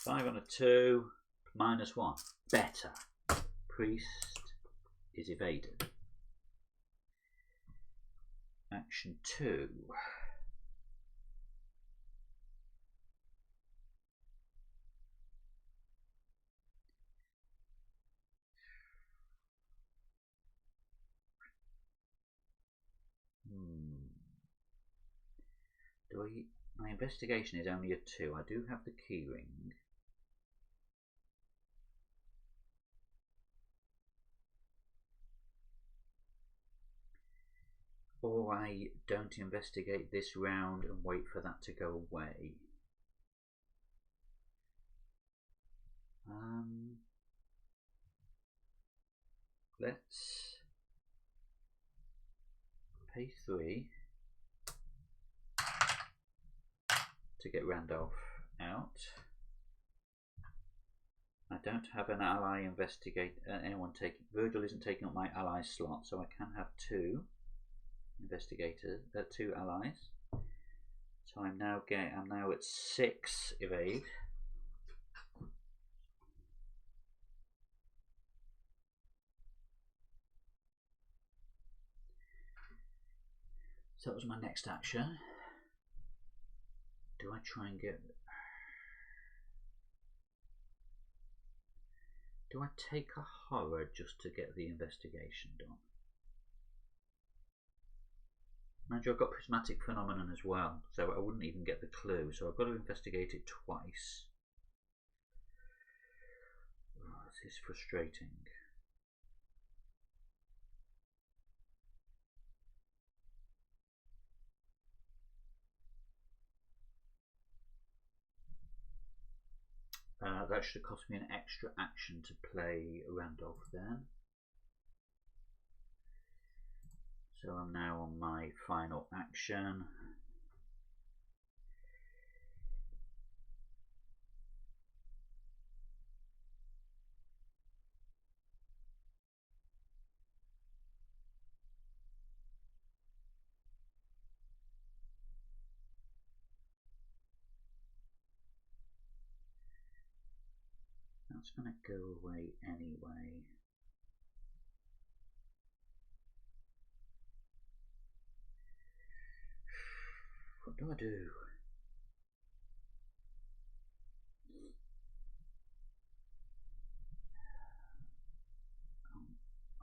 Speaker 1: Five on a 2, -1. Better. Priest is evaded. Action 2. My investigation is only a 2. I do have the keyring. Or or I don't investigate this round and wait for that to go away. Let's pay 3 to get Randolph out. I don't have an ally investigate. Virgil isn't taking up my ally slot, so I can have 2 investigators, 2 allies. So I'm now at 6 evade. So that was my next action. Do I try and get... Do I take a horror just to get the investigation done? Mind you, I've got prismatic phenomenon as well, so I wouldn't even get the clue. So I've got to investigate it twice. Oh, this is frustrating. That should have cost me an extra action to play Randolph then. So I'm now on my final action. That's going to go away anyway. What do I do?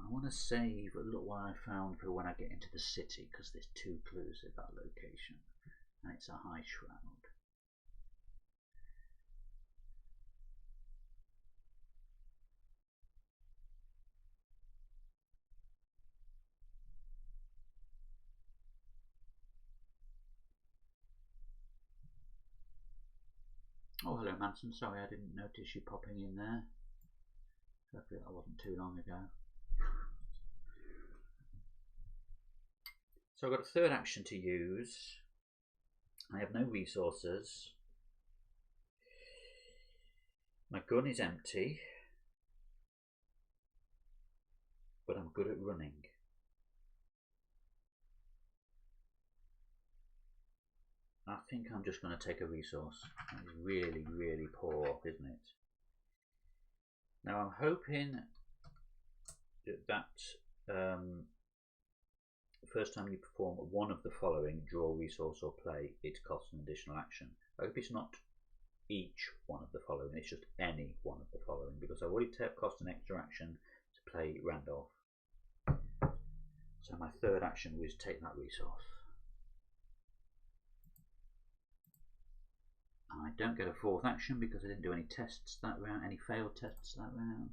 Speaker 1: I want to save a look what I found for when I get into the city, because there's 2 clues at that location, and it's a high shroud. Oh, hello Manson, sorry I didn't notice you popping in there. Hopefully that wasn't too long ago. So I've got a third action to use. I have no resources. My gun is empty, but I'm good at running. I think I'm just going to take a resource. It's really, really poor, isn't it? Now I'm hoping that the first time you perform one of the following, draw, resource or play, it costs an additional action. I hope it's not each one of the following, it's just any one of the following, because I've already cost an extra action to play Randolph. So my third action was take that resource. I don't get a fourth action because I didn't do any tests that round, any failed tests that round.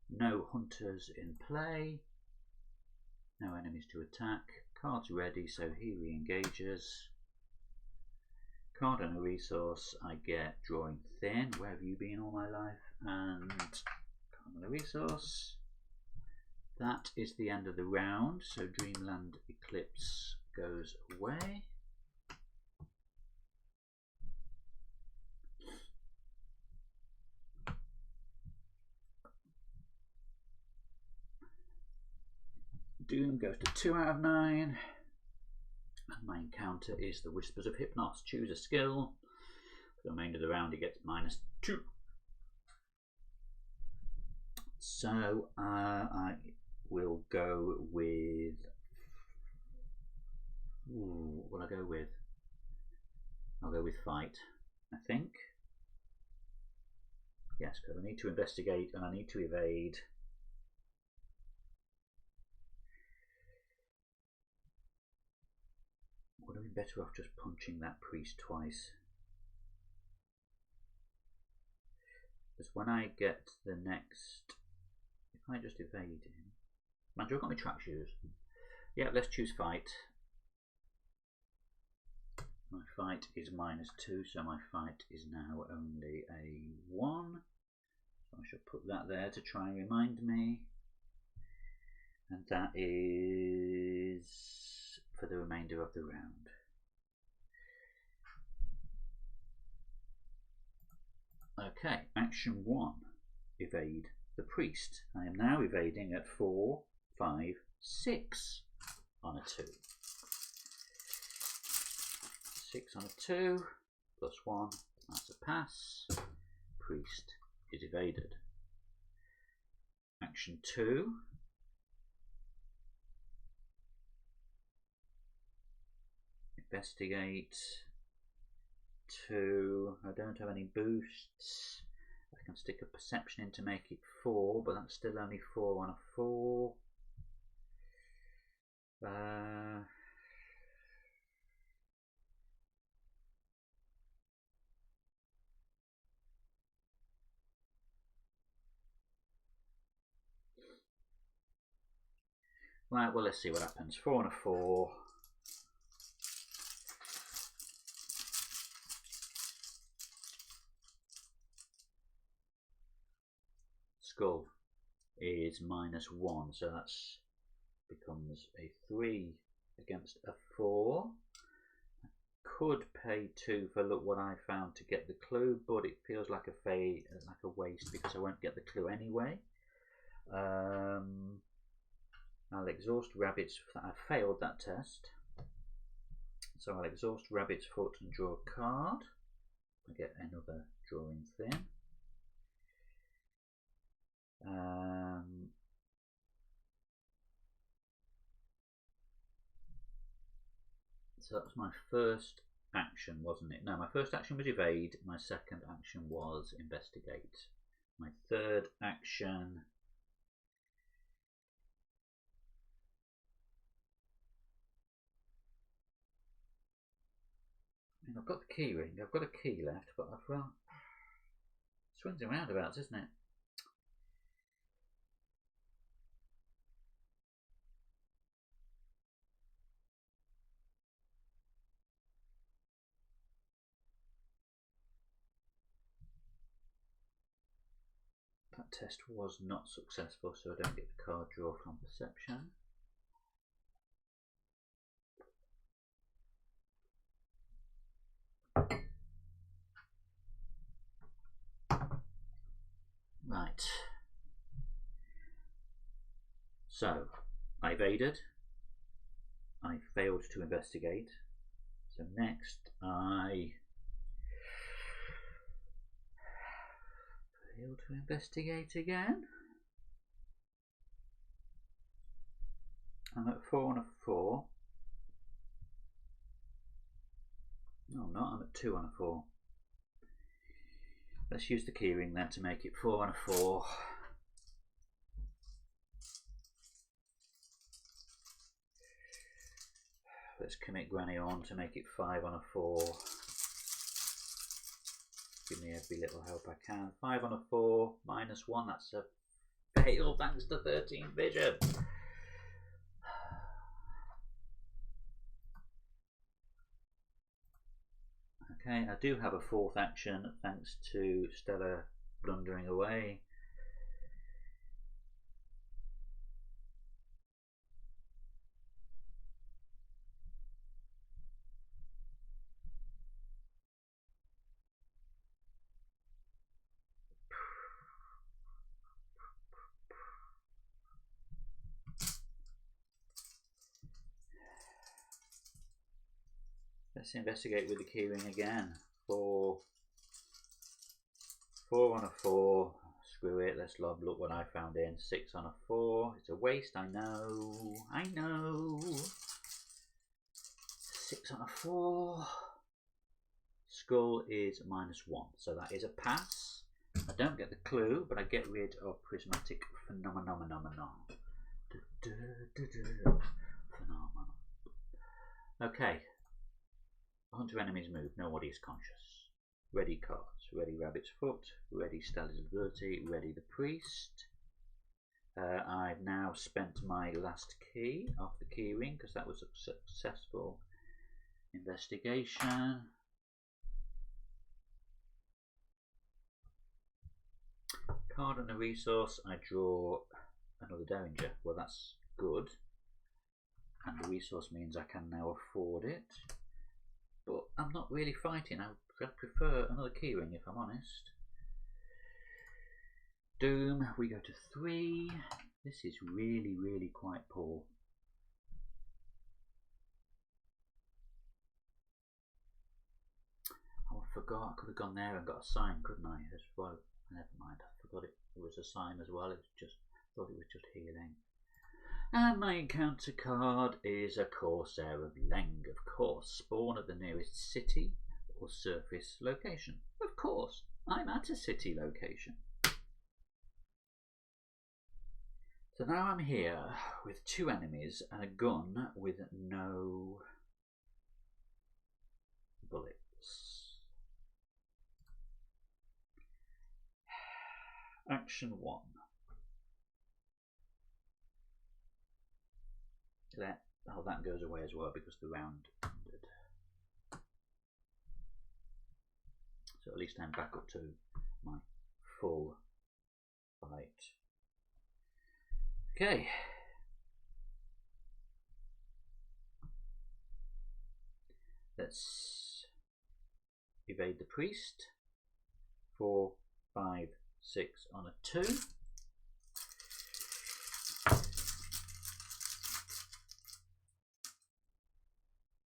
Speaker 1: No hunters in play. No enemies to attack. Cards ready, so he re-engages. Card and a resource. I get drawing thin. Where have you been all my life? And card and a resource. That is the end of the round. So Dreamland Eclipse goes away. Doom goes to 2 out of 9. And my encounter is the Whispers of Hypnos. Choose a skill. For the remainder of the round, he gets -2. So I will go with. What will I go with? I'll go with fight, I think. Yes, because I need to investigate and I need to evade. Would have been better off just punching that priest twice. Because when I get the next, if I just evade him, mind you, I've got my track shoes. Yeah, let's choose fight. My fight is -2, so my fight is now only a 1. So I shall put that there to try and remind me. And that is for the remainder of the round. Okay, action 1, evade the priest. I am now evading at 4, 5, 6 on a 2. 6 on a 2, +1, that's a pass. Priest is evaded. Action 2, investigate. 2, I don't have any boosts. I can stick a perception in to make it 4, but that's still only 4 on a 4. Right, well, let's see what happens. 4 on a 4. Skull is -1, so that's becomes a 3 against a 4. I could pay 2 for look what I found to get the clue, but it feels like a waste because I won't get the clue anyway. I'll exhaust Rabbit's. I failed that test, so I'll exhaust Rabbit's Foot and draw a card. I get another drawing thin. So that was my first action, wasn't it? No, my first action was evade. My second action was investigate. My third action I've got the key ring. I've got a key left, but I've swings and roundabouts, isn't it? That test was not successful, so I don't get the card draw from perception. Right. So, I evaded. I failed to investigate. So next I failed to investigate again. I'm at 4 on a 4. No, I'm not. I'm at 2 on a 4. Let's use the keyring then to make it 4 on a 4. Let's commit Granny on to make it 5 on a 4. Give me every little help I can. 5 on a 4, -1. That's a fail thanks to 13 vision. Okay, I do have a 4th action thanks to Stella blundering away. Let's investigate with the keyring again. 4 on a 4. Screw it, let's look what I found in. 6 on a 4. It's a waste, I know. 6 on a 4. Skull is -1, so that is a pass. I don't get the clue, but I get rid of prismatic phenomenon. Okay. Hunter enemies move, nobody is conscious. Ready cards, ready Rabbit's Foot, ready Stella's ability, ready the priest. I've now spent my last key off the key ring because that was a successful investigation. Card and a resource. I draw another Derringer. Well, that's good. And the resource means I can now afford it. But I'm not really fighting. I'd prefer another keyring if I'm honest. Doom, we go to 3. This is really, really quite poor. Oh, I forgot. I could have gone there and got a sign, couldn't I? As well. Never mind. I forgot it was a sign as well. It was just thought it was just healing. And my encounter card is a Corsair of Leng, of course. Spawn at the nearest city or surface location. Of course, I'm at a city location. So now I'm here with 2 enemies and a gun with no bullets. Action 1. Oh, that goes away as well because the round ended. So at least I'm back up to my full fight. Okay. Let's evade the priest. 4, 5, 6 on a 2.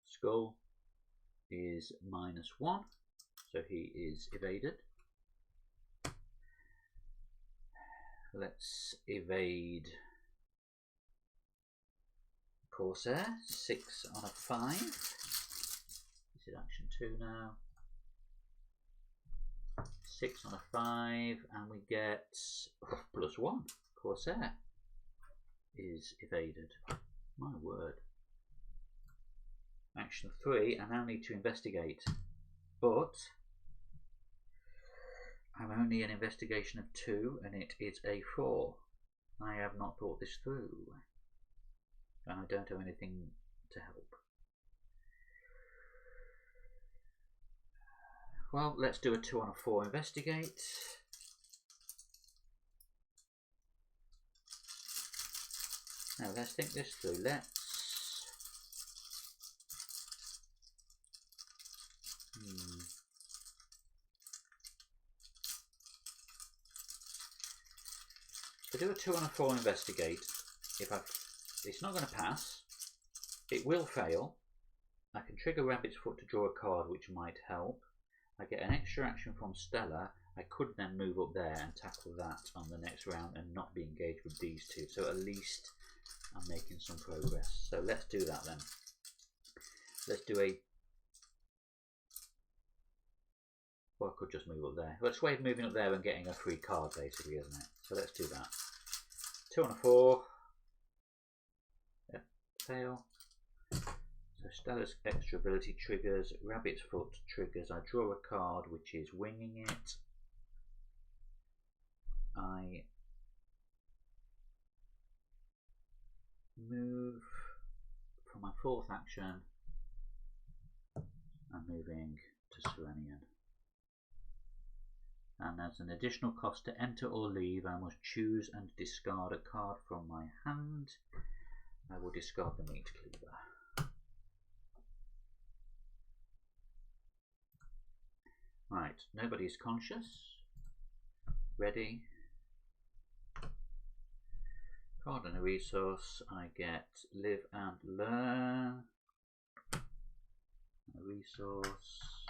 Speaker 1: Skull is -1, so he is evaded. Let's evade Corsair. 6 on a 5. This is action 2 now. 6 on a 5, and we get +1. Corsair is evaded. My word. Action 3, I now need to investigate, but I'm only an investigation of 2 and it is a 4. I have not thought this through and I don't have anything to help. Well, let's do a 2 on a 4 investigate. Now let's think this through. To do a 2 on a 4 investigate, it's not going to pass, it will fail. I can trigger Rabbit's Foot to draw a card, which might help. I get an extra action from Stella. I could then move up there and tackle that on the next round and not be engaged with these 2. So at least I'm making some progress. So let's do that then. Let's do a... Well, I could just move up there. Well, it's a way of moving up there and getting a free card, basically, isn't it? So let's do that. 2 on a 4. Yep, fail. So Stella's extra ability triggers. Rabbit's Foot triggers. I draw a card, which is winging it. I move for my 4th action. I'm moving to Serenian. And as an additional cost to enter or leave, I must choose and discard a card from my hand. I will discard the Meat Cleaver. Right, nobody's conscious. Ready. Card and a resource. I get Live and Learn. A resource.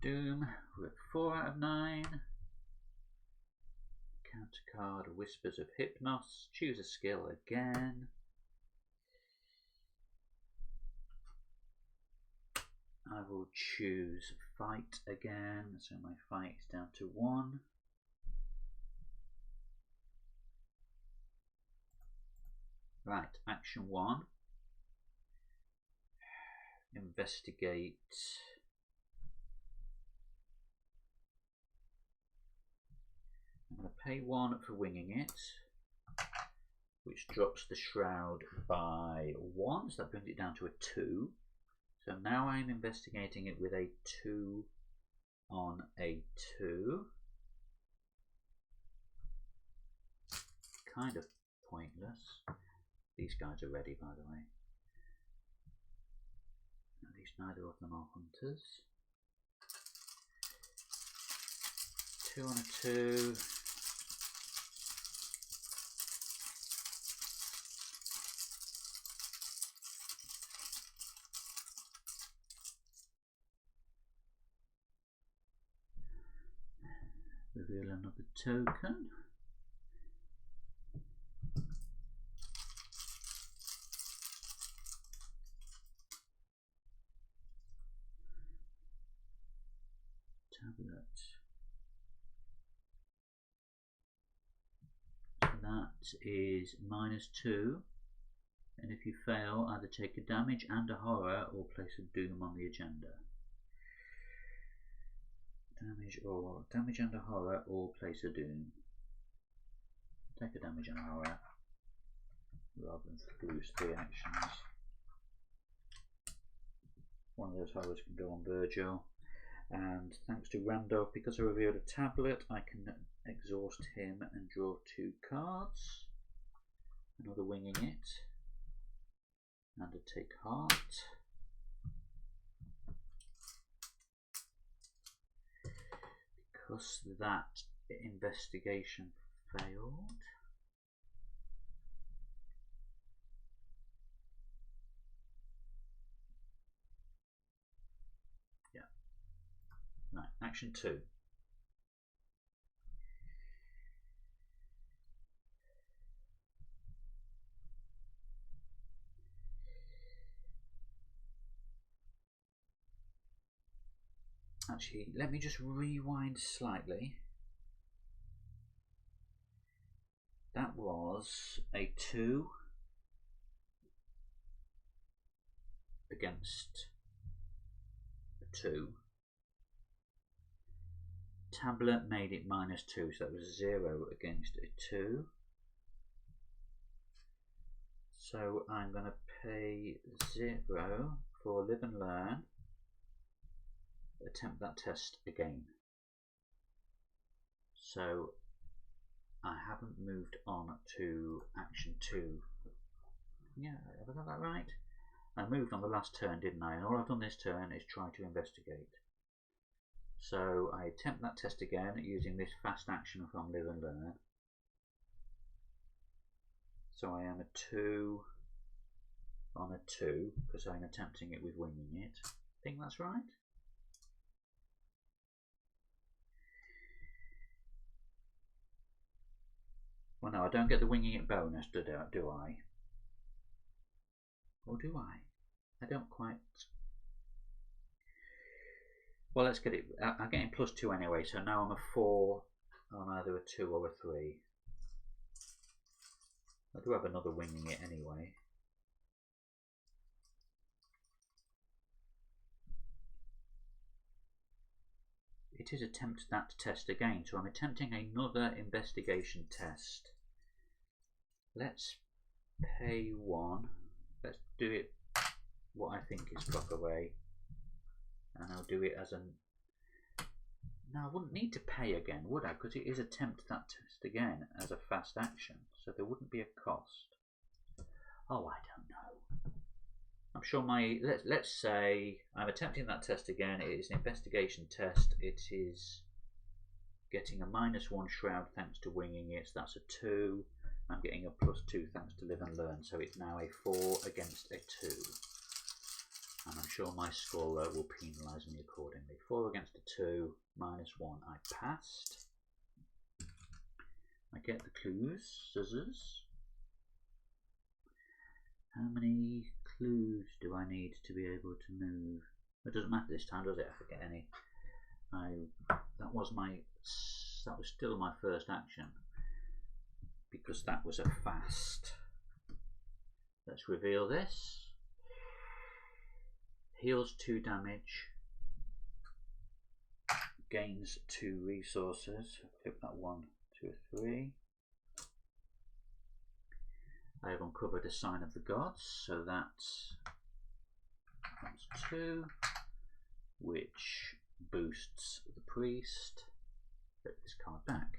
Speaker 1: Doom, we're at 4 out of 9. Counter card, Whispers of Hypnos. Choose a skill again. I will choose Fight again, so my fight is down to 1. Right, action 1. investigate. I'm going to pay 1 for winging it, which drops the shroud by 1, so that brings it down to a 2. So now I'm investigating it with a 2 on a 2. Kind of pointless. These guys are ready, by the way. At least neither of them are hunters. 2 on a 2. Reveal another token. Tablet. So that is -2, and if you fail, either take a damage and a horror or place a doom on the agenda. Damage and a horror or place a doom. Take a damage and a horror rather than lose 3 actions. One of those horrors can go on Virgil. And thanks to Randolph, because I revealed a tablet, I can exhaust him and draw 2 cards. Another winging it. And a take heart. Because that investigation failed. Yeah. Right, action 2. Actually, let me just rewind slightly. That was a 2 against a 2. Tablet made it -2, so that was 0 against a 2. So I'm going to pay 0 for live and learn. Attempt that test again. So I haven't moved on to action 2. Yeah, have I got that right? I moved on the last turn, didn't I? And all I've done this turn is try to investigate. So I attempt that test again using this fast action from live and learn. So I am a 2 on a 2 because I'm attempting it with winging it. I think that's right. Well, no, I don't get the winging it bonus, do I? Or do I? I don't quite. Well, let's get it. I'm getting +2 anyway, so now I'm a 4 on either a 2 or a 3. I do have another winging it anyway. It is attempt that test again, so I'm attempting another investigation test. Let's pay 1. Let's do it what I think is proper way, and I'll do it as an. Now I wouldn't need to pay again, would I? Because it is attempt that test again as a fast action, so there wouldn't be a cost. Oh, I don't know. I'm sure my let's say I'm attempting that test again. It is an investigation test. It is getting a -1 shroud thanks to winging it. So that's a 2. I'm getting a +2 thanks to live and learn. So it's now a 4 against a 2. And I'm sure my skull will penalise me accordingly. 4 against a 2, -1. I passed. I get the clues. Scissors. How many clues do I need to be able to move? It doesn't matter this time, does it? I forget any. That was still my first action because that was a fast. Let's reveal this. Heals 2 damage. Gains 2 resources. Flip that 1, 2, 3. I have uncovered a sign of the gods, so that's 2, which boosts the priest. Put this card back.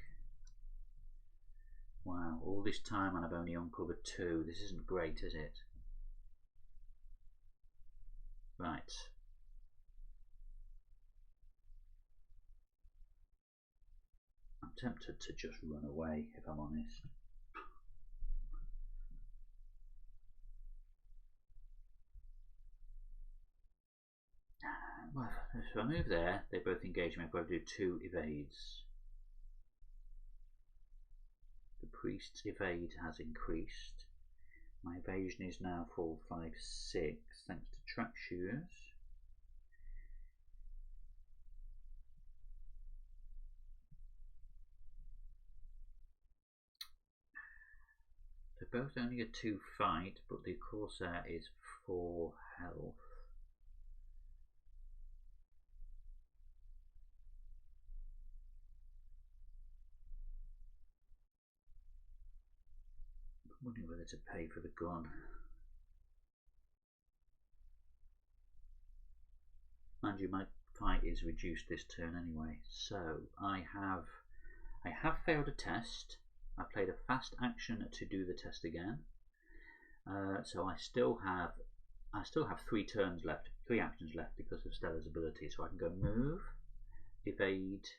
Speaker 1: Wow, all this time and I've only uncovered 2. This isn't great, is it? Right. I'm tempted to just run away, if I'm honest. Well, if I move there, they both engage me. I've got to do 2 evades. The priest's evade has increased. My evasion is now 4, 5, 6, thanks to track shoes. They're both only a 2 fight, but the Corsair is 4 health. I'm wondering whether to pay for the gun. Mind you, my fight is reduced this turn anyway. So I have failed a test. I played a fast action to do the test again. So I still have 3 turns left, 3 actions left because of Stella's ability. So I can go move, evade,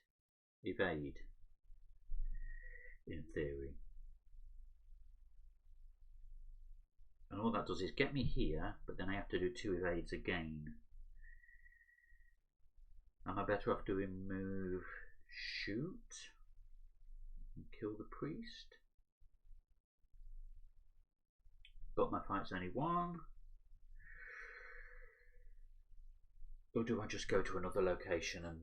Speaker 1: evade. In theory. And all that does is get me here, but then I have to do 2 evades again. Am I better off doing move, shoot, and kill the priest? But my fight's only 1. Or do I just go to another location and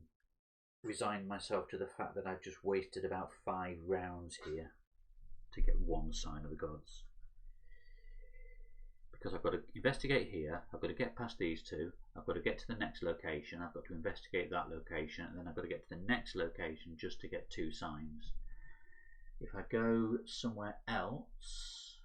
Speaker 1: resign myself to the fact that I've just wasted about 5 rounds here to get 1 sign of the gods? Because I've got to investigate here, I've got to get past these 2, I've got to get to the next location, I've got to investigate that location, and then I've got to get to the next location just to get 2 signs. If I go somewhere else,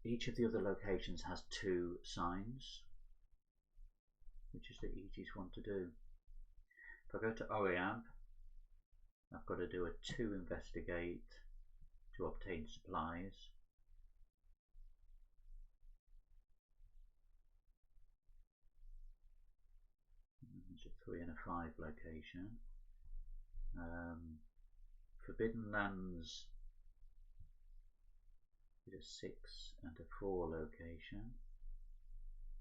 Speaker 1: each of the other locations has 2 signs, which is the easiest one to do. If I go to Oriab, I've got to do a 2 investigate to obtain supplies. There's a 3 and a 5 location. Forbidden Lands is a 6 and a 4 location.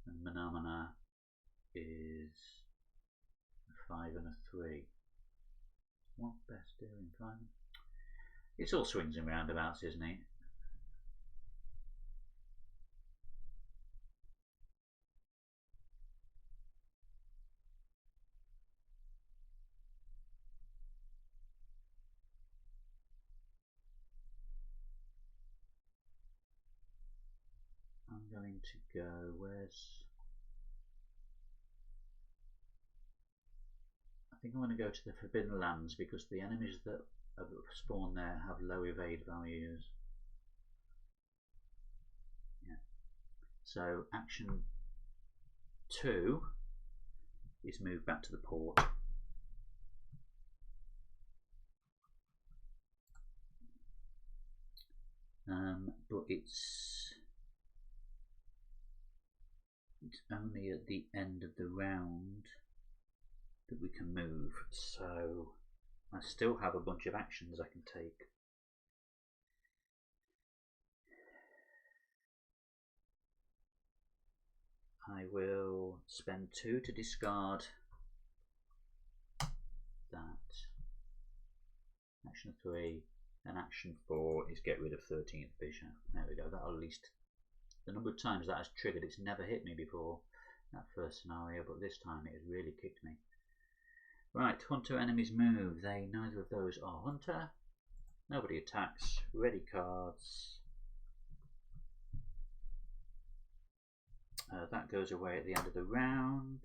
Speaker 1: And Manamana is a 5 and a 3. What best doing, fine? It's all swings and roundabouts, isn't it? I'm going to go, I think I want to go to the Forbidden Lands because the enemies that have spawned there have low evade values. Yeah. So action 2 is move back to the port. But it's only at the end of the round that we can move, so I still have a bunch of actions I can take. I will spend 2 to discard that. Action 3, and action 4 is get rid of 13th Vision. There we go, that'll at least, the number of times that has triggered, it's never hit me before, that first scenario, but this time it has really kicked me. Right, Hunter enemies move. Neither of those are Hunter. Nobody attacks. Ready cards. That goes away at the end of the round.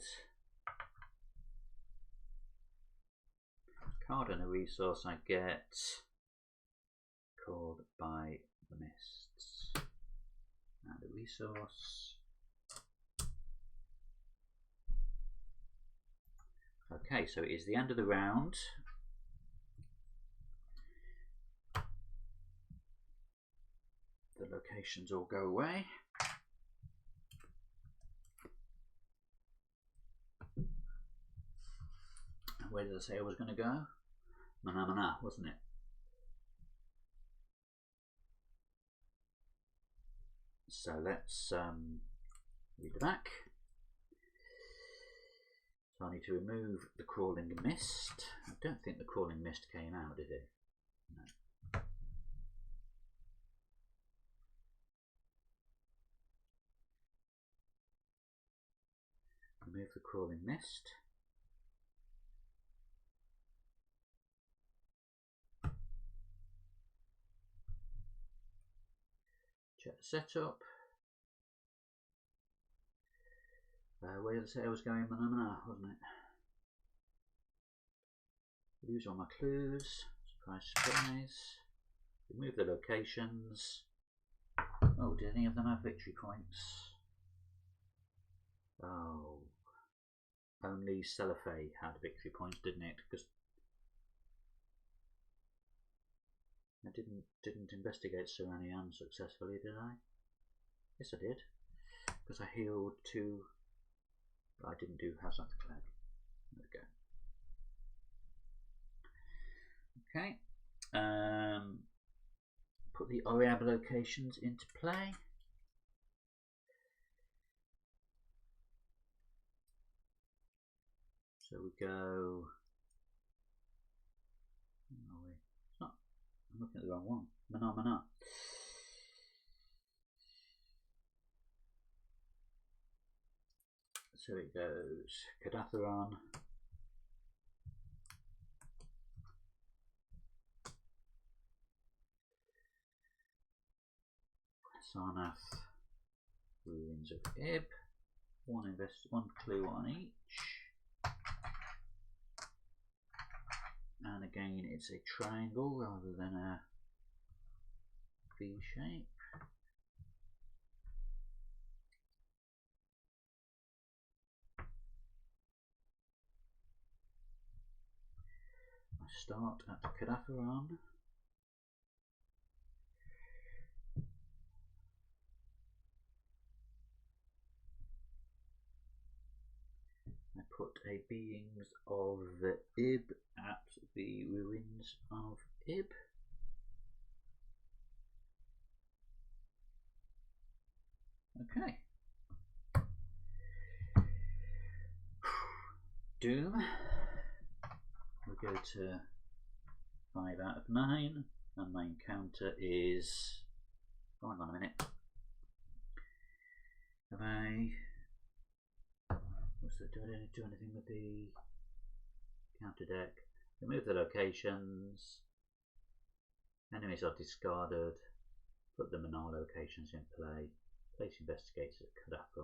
Speaker 1: Card and a resource I get called by the mists. And a resource. Okay, so it is the end of the round. The locations all go away. And where did I say I was going to go? Mana, wasn't it? So let's read the back. So I need to remove the crawling mist. I don't think the crawling mist came out, did it? No. Remove the crawling mist. Check the setup. Where did I say I was going? Mana, wasn't it? Lose all my clues. Surprise, surprise. Remove the locations. Oh, did any of them have victory points? Oh. Only Celophae had victory points, didn't it? Because I didn't investigate Serrani unsuccessfully, did I? Yes, I did. Because I healed 2. I didn't do Hazard Clag. There we go. Okay. Put the oriab locations into play. So we go. Oh, wait. It's not. I'm looking at the wrong one. Mana. So it goes Kadath, Sarnath, Ruins of Ib. One clue on each. And again, it's a triangle rather than a V shape. I start at the Kadath. I put a beings of the Ib at the ruins of Ib. Okay. Doom. We go to 5 out of 9, and my encounter is. Oh, hang on a minute. Have I? What's that? Do I do anything with the counter deck? Remove the locations. Enemies are discarded. Put the Mana locations in play. Place investigators at Kadath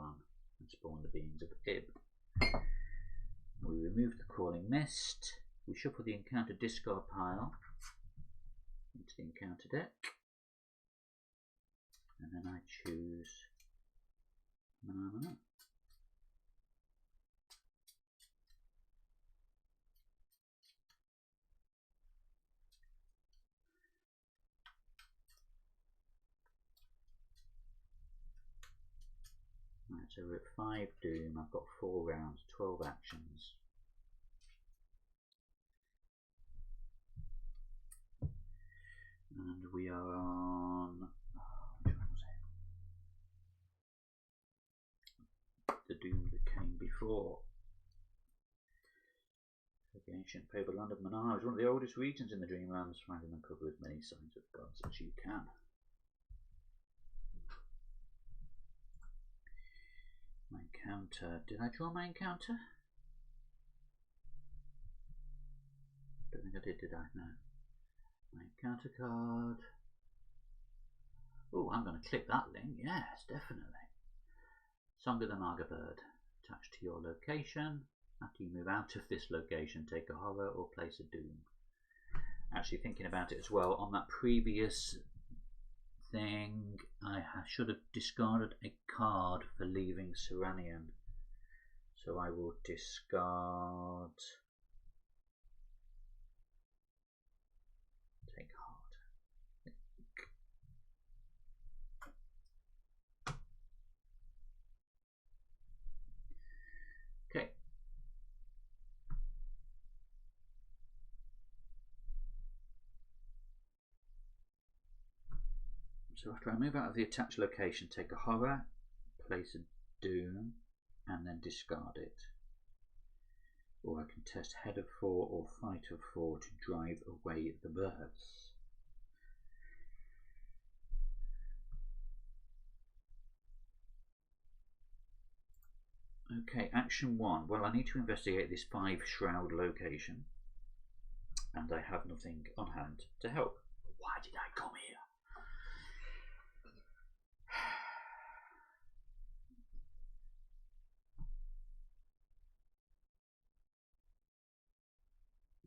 Speaker 1: and spawn the beings of Ib. We remove the crawling mist. We shuffle the encounter discard pile into the encounter deck. And then I choose Mana. Right, so we're at 5 Doom. I've got 4 rounds, 12 actions. And we are on. Which one was it? The Doom that came before. The ancient favored land of Mana is one of the oldest regions in the Dreamlands, finding them covered with many signs of gods as you can. My encounter. Did I draw my encounter? Don't think I did I? No. Encounter card. Oh, I'm going to click that link. Yes, definitely. Song of the Naga Bird. Attached to your location. After you move out of this location, take a horror or place a doom. Actually thinking about it as well, on that previous thing, I should have discarded a card for leaving Serenian. So I will discard... Take heart. Okay. So after I move out of the attached location, take a horror, place a doom, and then discard it. Or I can test head of 4 or fight of 4 to drive away the birds. Okay, action 1. Well, I need to investigate this 5 shroud location, and I have nothing on hand to help. Why did I come here?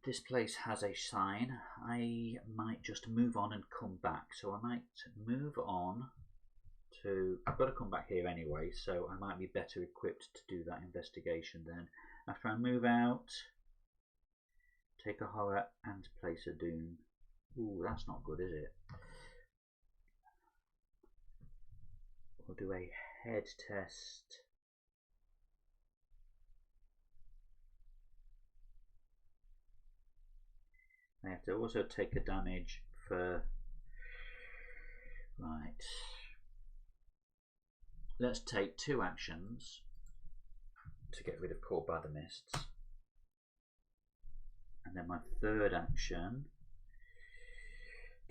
Speaker 1: This place has a sign. I might just move on and come back. So I might move on to... I've got to come back here anyway, so I might be better equipped to do that investigation then. After I move out, take a horror and place a doom. Ooh, that's not good, is it? We'll do a head test. I have to also take a damage for... Right. Let's take 2 actions to get rid of Court by the Mists. And then my 3rd action,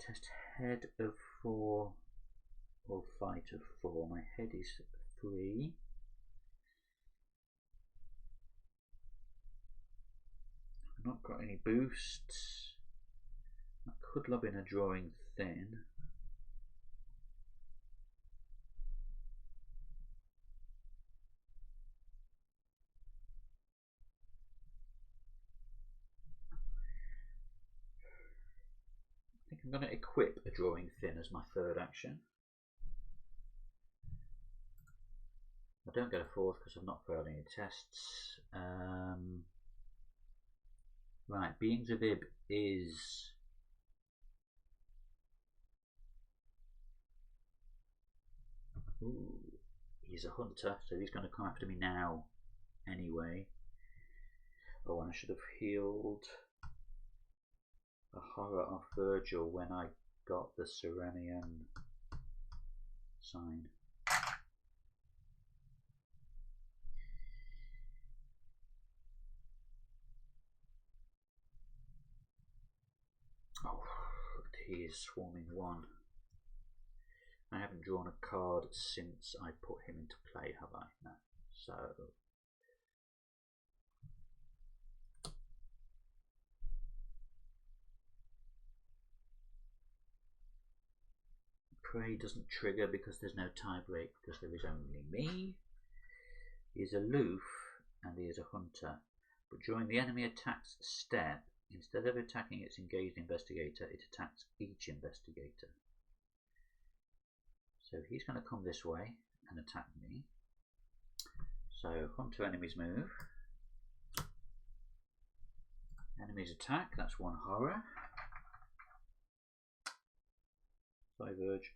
Speaker 1: test head of 4 or fight of 4. My head is 3. I've not got any boosts. I could lob in a drawing thin. I think I'm going to equip a drawing thin as my 3rd action. I don't get a 4th because I've not failed any tests. Right, Beings of Ib is... Ooh, he's a hunter, so he's going to come after me now anyway. Oh, and I should have healed a horror of Virgil when I got the Serenian sign. Oh, he is swarming 1. I haven't drawn a card since I put him into play, have I? No. So... Prey doesn't trigger because there's no tie break, because there is only me. He is aloof and he is a hunter. But during the enemy attack's step, instead of attacking its engaged investigator, it attacks each investigator. So he's going to come this way and attack me. So hunter enemies move. Enemies attack, that's 1 horror. Diverge.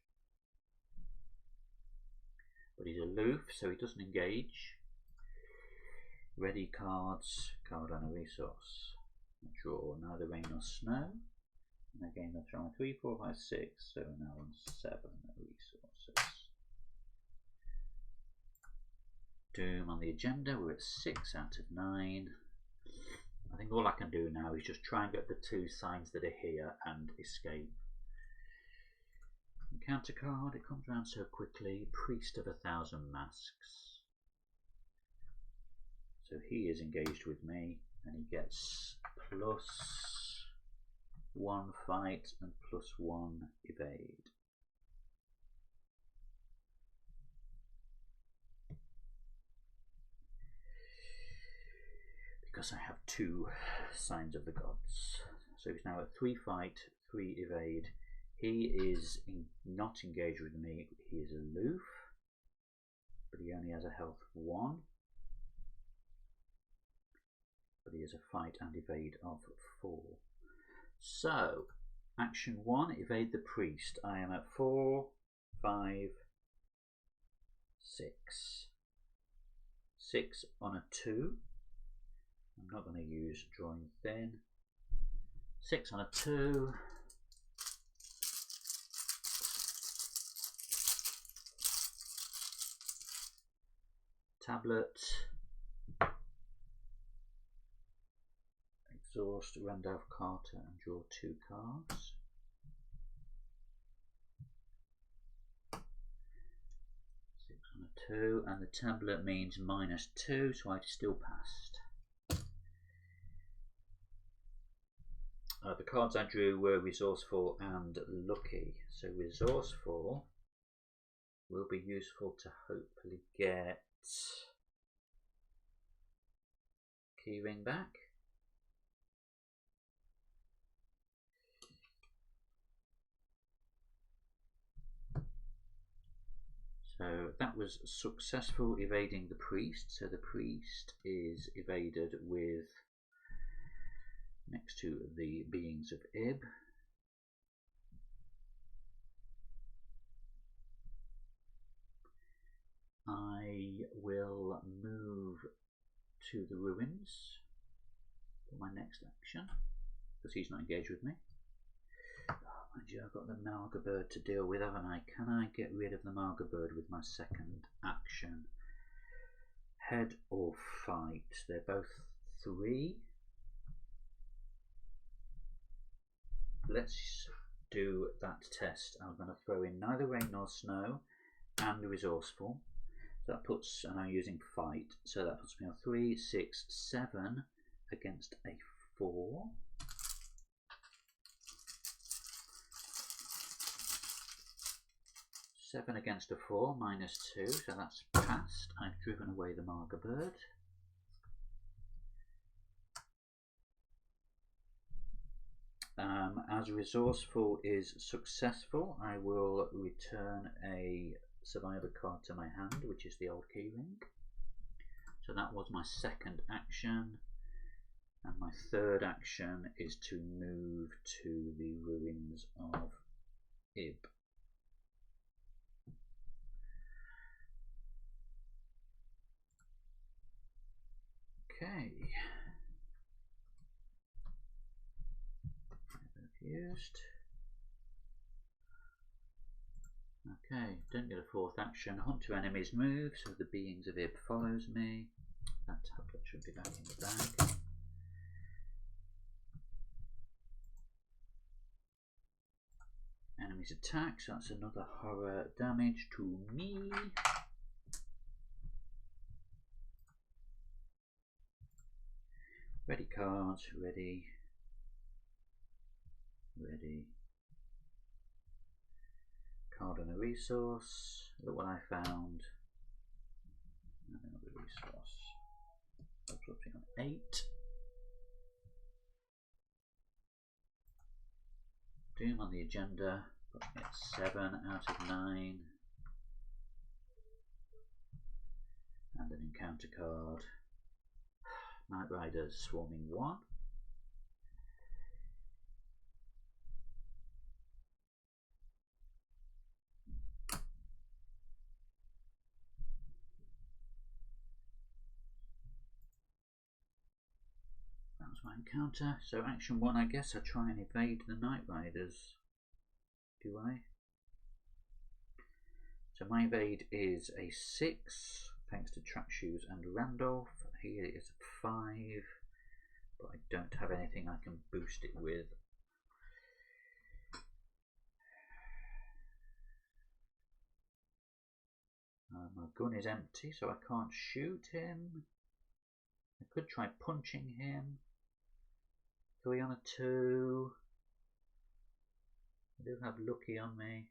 Speaker 1: But he's aloof, so he doesn't engage. Ready cards, card and a resource. Draw neither rain nor snow. And again, I throw on 3, 4, 5, 6, so now on 7 resources. Doom on the agenda, we're at 6 out of 9. I think all I can do now is just try and get the 2 signs that are here and escape. Encounter card, it comes around so quickly. Priest of 1,000 Masks. So he is engaged with me and he gets plus 1 fight and +1 evade. Because I have 2 signs of the gods. So he's now at 3 fight, 3 evade. He is not engaged with me, he is aloof, but he only has a health of 1. But he has a fight and evade of 4. So, action 1, evade the priest. I am at 4, 5, 6. 6 on a 2. I'm not going to use drawing thin. 6 on a 2. Tablet. Exhaust Randolph Carter and draw 2 cards. On a 2, and the tablet means -2, so I've still passed. The cards I drew were resourceful and lucky. So resourceful will be useful to hopefully get keyring back. So that was successful evading the priest. So the priest is evaded with next to the beings of Ib. I will move to the ruins for my next action because he's not engaged with me. Mind you, I've got the Marga bird to deal with, haven't I? Can I get rid of the Marga bird with my second action? Head or fight? They're both 3. Let's do that test. I'm going to throw in neither rain nor snow and resourceful. So that puts, and I'm using fight, so that puts me on 3, 6, 7 against a 4. Seven against a 4, -2, so that's passed. I've driven away the Marga bird. As resourceful is successful, I will return a survivor card to my hand, which is the old keyring. So that was my second action, and my third action is to move to the ruins of Ib. Okay. Used. Okay, don't get a fourth action. Hunt to enemies move, so the beings of Ib follows me. That tablet should be back in the bag. Enemies attack, so that's another horror damage to me. Ready cards, ready. Ready. Card and a resource. Look what I found. Another resource. I'll put it on 8. Doom on the agenda. Put me at 7 out of 9. And an encounter card. Night Riders swarming 1. My encounter. So action 1, I guess I try and evade the Night Riders. Do I? So my evade is a 6, thanks to Track Shoes and Randolph. Here it is 5, but I don't have anything I can boost it with. My gun is empty, so I can't shoot him. I could try punching him. 3 on a 2. I do have Lucky on me.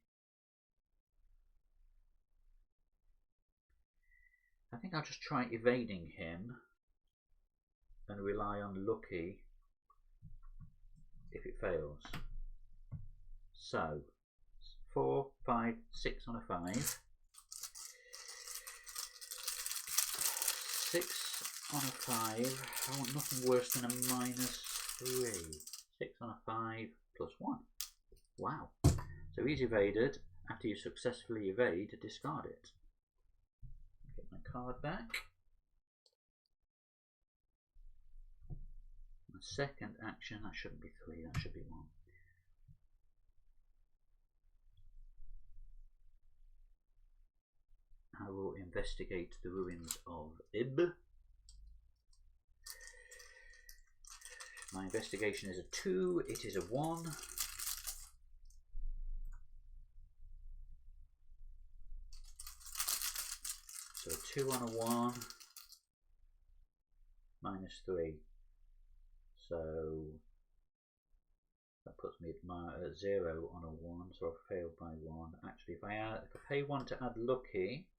Speaker 1: I think I'll just try evading him and rely on Lucky if it fails. So 4, 5, 6 on a 5. 6 on a 5. I want nothing worse than a -3. 6 on a 5 plus 1. Wow. So he's evaded. After you successfully evade, discard it. Get my card back. My second action, that shouldn't be 3, that should be 1. I will investigate the ruins of Ib. My investigation is a 2, it is a 1. So a 2 on a 1, -3. So that puts me at 0 on a 1, so I failed by 1. Actually, if I pay 1 to add Lucky,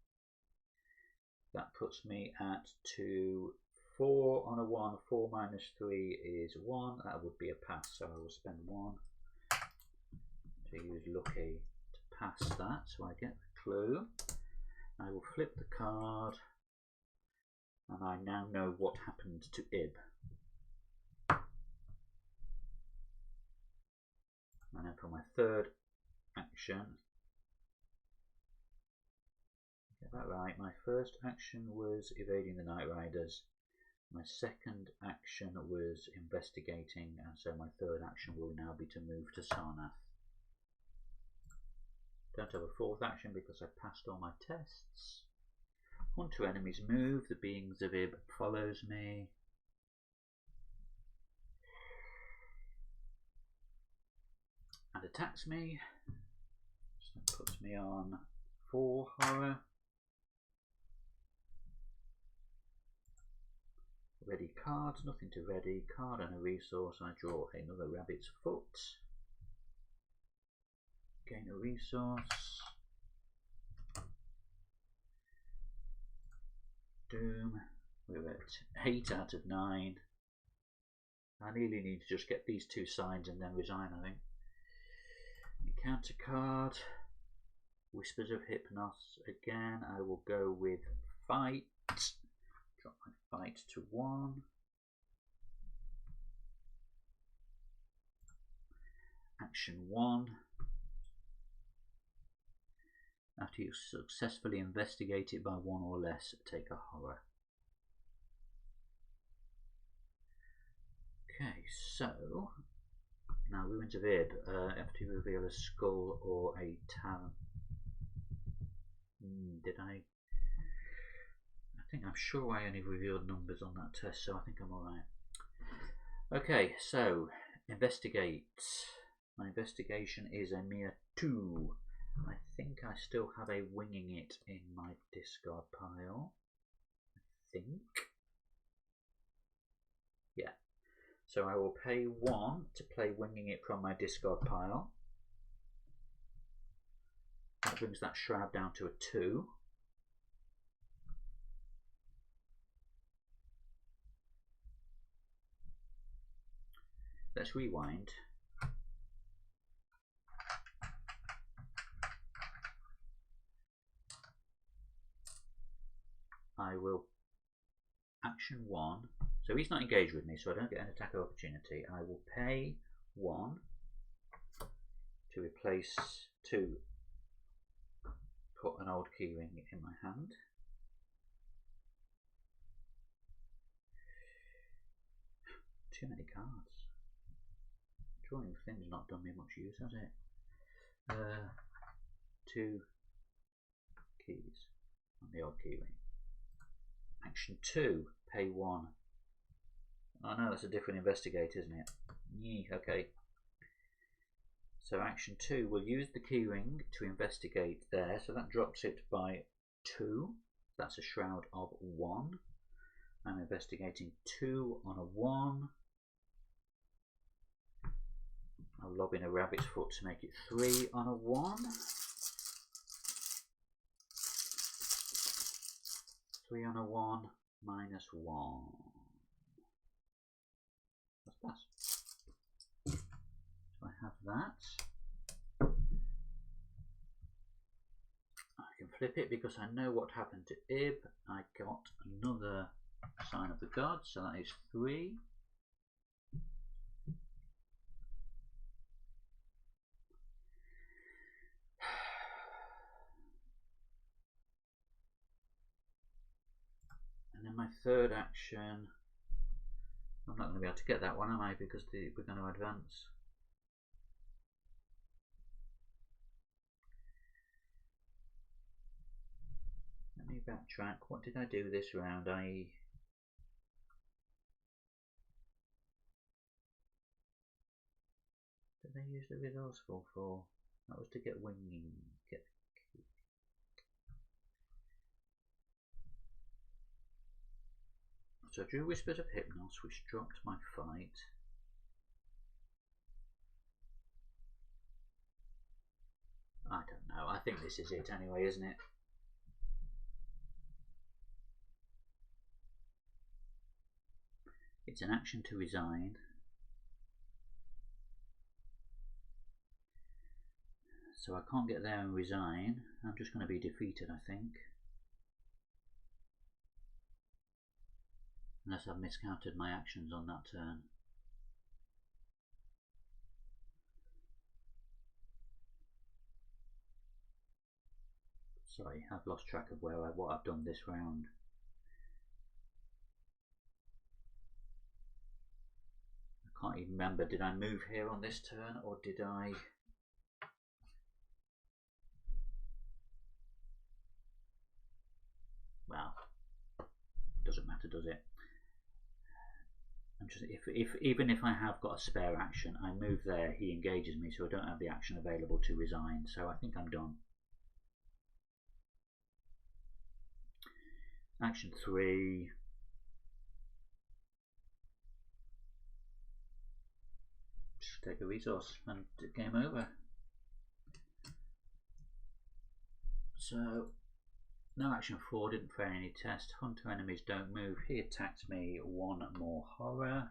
Speaker 1: that puts me at 2. 4 on a 1, 4 -3 is 1. That would be a pass, so I will spend 1 to use Lucky to pass that, so I get the clue. I will flip the card, and I now know what happened to Ib. And then for my third action, get that right, my first action was evading the Night Riders. My second action was investigating, and so my third action will now be to move to Sarnath. Don't have a fourth action because I passed all my tests. Onto enemies move, the beings of Ib follows me. And attacks me. So that puts me on 4 horror. Ready cards, nothing to ready. Card and a resource. I draw another rabbit's foot. Gain a resource. Doom. We're at 8 out of 9. I really need to just get these 2 sides and then resign, I think. Encounter card. Whispers of Hypnos again. I will go with fight. Drop my fight to 1. Action 1. After you successfully investigate it by 1 or less, take a horror. Okay, so now ruins of Ib. After you reveal a skull or a talent. Did I? I'm sure I only revealed numbers on that test, so I think I'm alright. Okay, so investigate. My investigation is a mere 2. I think I still have a winging it in my discard pile. I think. Yeah. So I will pay 1 to play winging it from my discard pile. That brings that shroud down to a 2. Let's rewind. I will action 1. So he's not engaged with me, so I don't get an attack of opportunity. I will pay 1 to replace 2. Put an old keyring in my hand. Too many cards. Drawing thin's not done me much use, has it? 2 keys on the old keyring. Action 2, pay 1. Oh no, that's a different investigate, isn't it? Yeah, okay. So action 2, we'll use the keyring to investigate there, so that drops it by 2. That's a shroud of 1. I'm investigating 2 on a 1. I'll lob in a rabbit's foot to make it 3 on a 1. 3 on a 1, minus 1. That's pass. So I have that. I can flip it because I know what happened to Ib. I got another sign of the gods, so that is 3. And then my third action, I'm not going to be able to get that one, am I? Because we're going to advance. Let me backtrack. What did I do this round? What did I use the resourceful for? That was to get winging. So I drew Whispers of Hypnos, which dropped my fight. I don't know. I think this is it anyway, isn't it? It's an action to resign. So I can't get there and resign. I'm just going to be defeated, I think. Unless I've miscounted my actions on that turn. Sorry, I've lost track of what I've done this round. I can't even remember. Did I move here on this turn, or did I? Well, it doesn't matter, does it? I'm just even if I have got a spare action, I move there, he engages me, so I don't have the action available to resign. So I think I'm done. Action 3. Just take a resource and game over. So no action 4, didn't fail any test. Hunter enemies don't move. He attacked me. 1 more horror.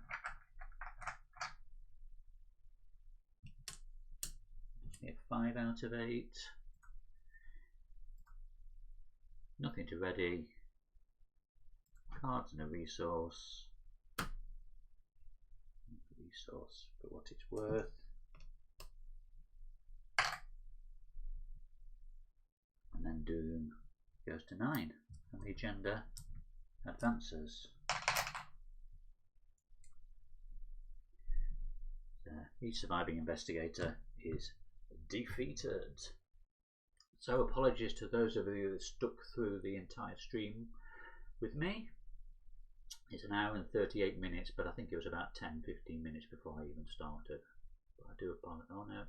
Speaker 1: Get 5 out of 8. Nothing to ready. Cards and a resource. Resource for what it's worth. And then Doom goes to 9. And the agenda advances. Each surviving investigator is defeated. So apologies to those of you that stuck through the entire stream with me. It's an hour and 38 minutes, but I think it was about 10-15 minutes before I even started. But I do apologize. Oh no,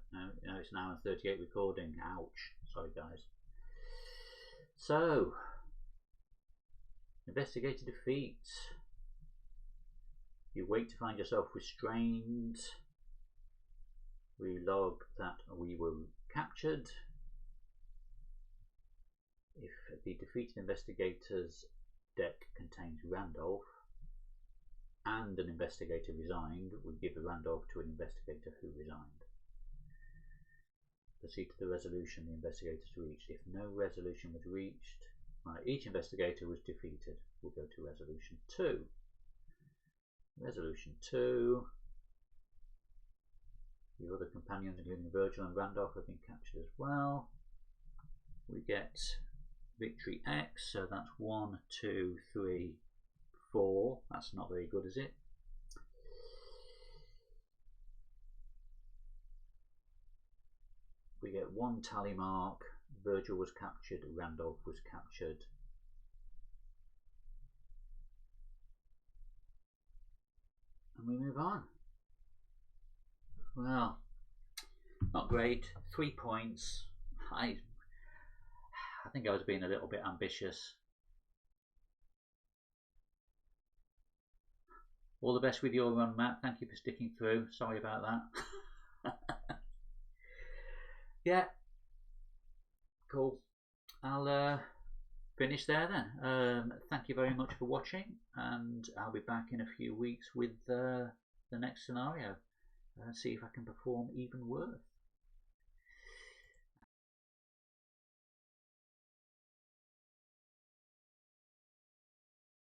Speaker 1: it's an hour and 38 recording. Ouch. Sorry guys. So, investigator defeat. You wait to find yourself restrained. We log that we were captured. If the defeated investigator's deck contains Randolph and an investigator resigned, we give the Randolph to an investigator who resigned. Proceed to the resolution the investigators reached. If no resolution was reached, each investigator was defeated. We'll go to resolution 2. Resolution 2. The other companions, including Virgil and Randolph, have been captured as well. We get victory X, so that's 1, 2, 3, 4. That's not very good, is it? We get 1 tally mark. Virgil was captured, Randolph was captured. And we move on. Well, not great. 3 points. I think I was being a little bit ambitious. All the best with your run, Matt. Thank you for sticking through. Sorry about that. Yeah, cool. I'll finish there then. Thank you very much for watching, and I'll be back in a few weeks with the next scenario. See if I can perform even worse.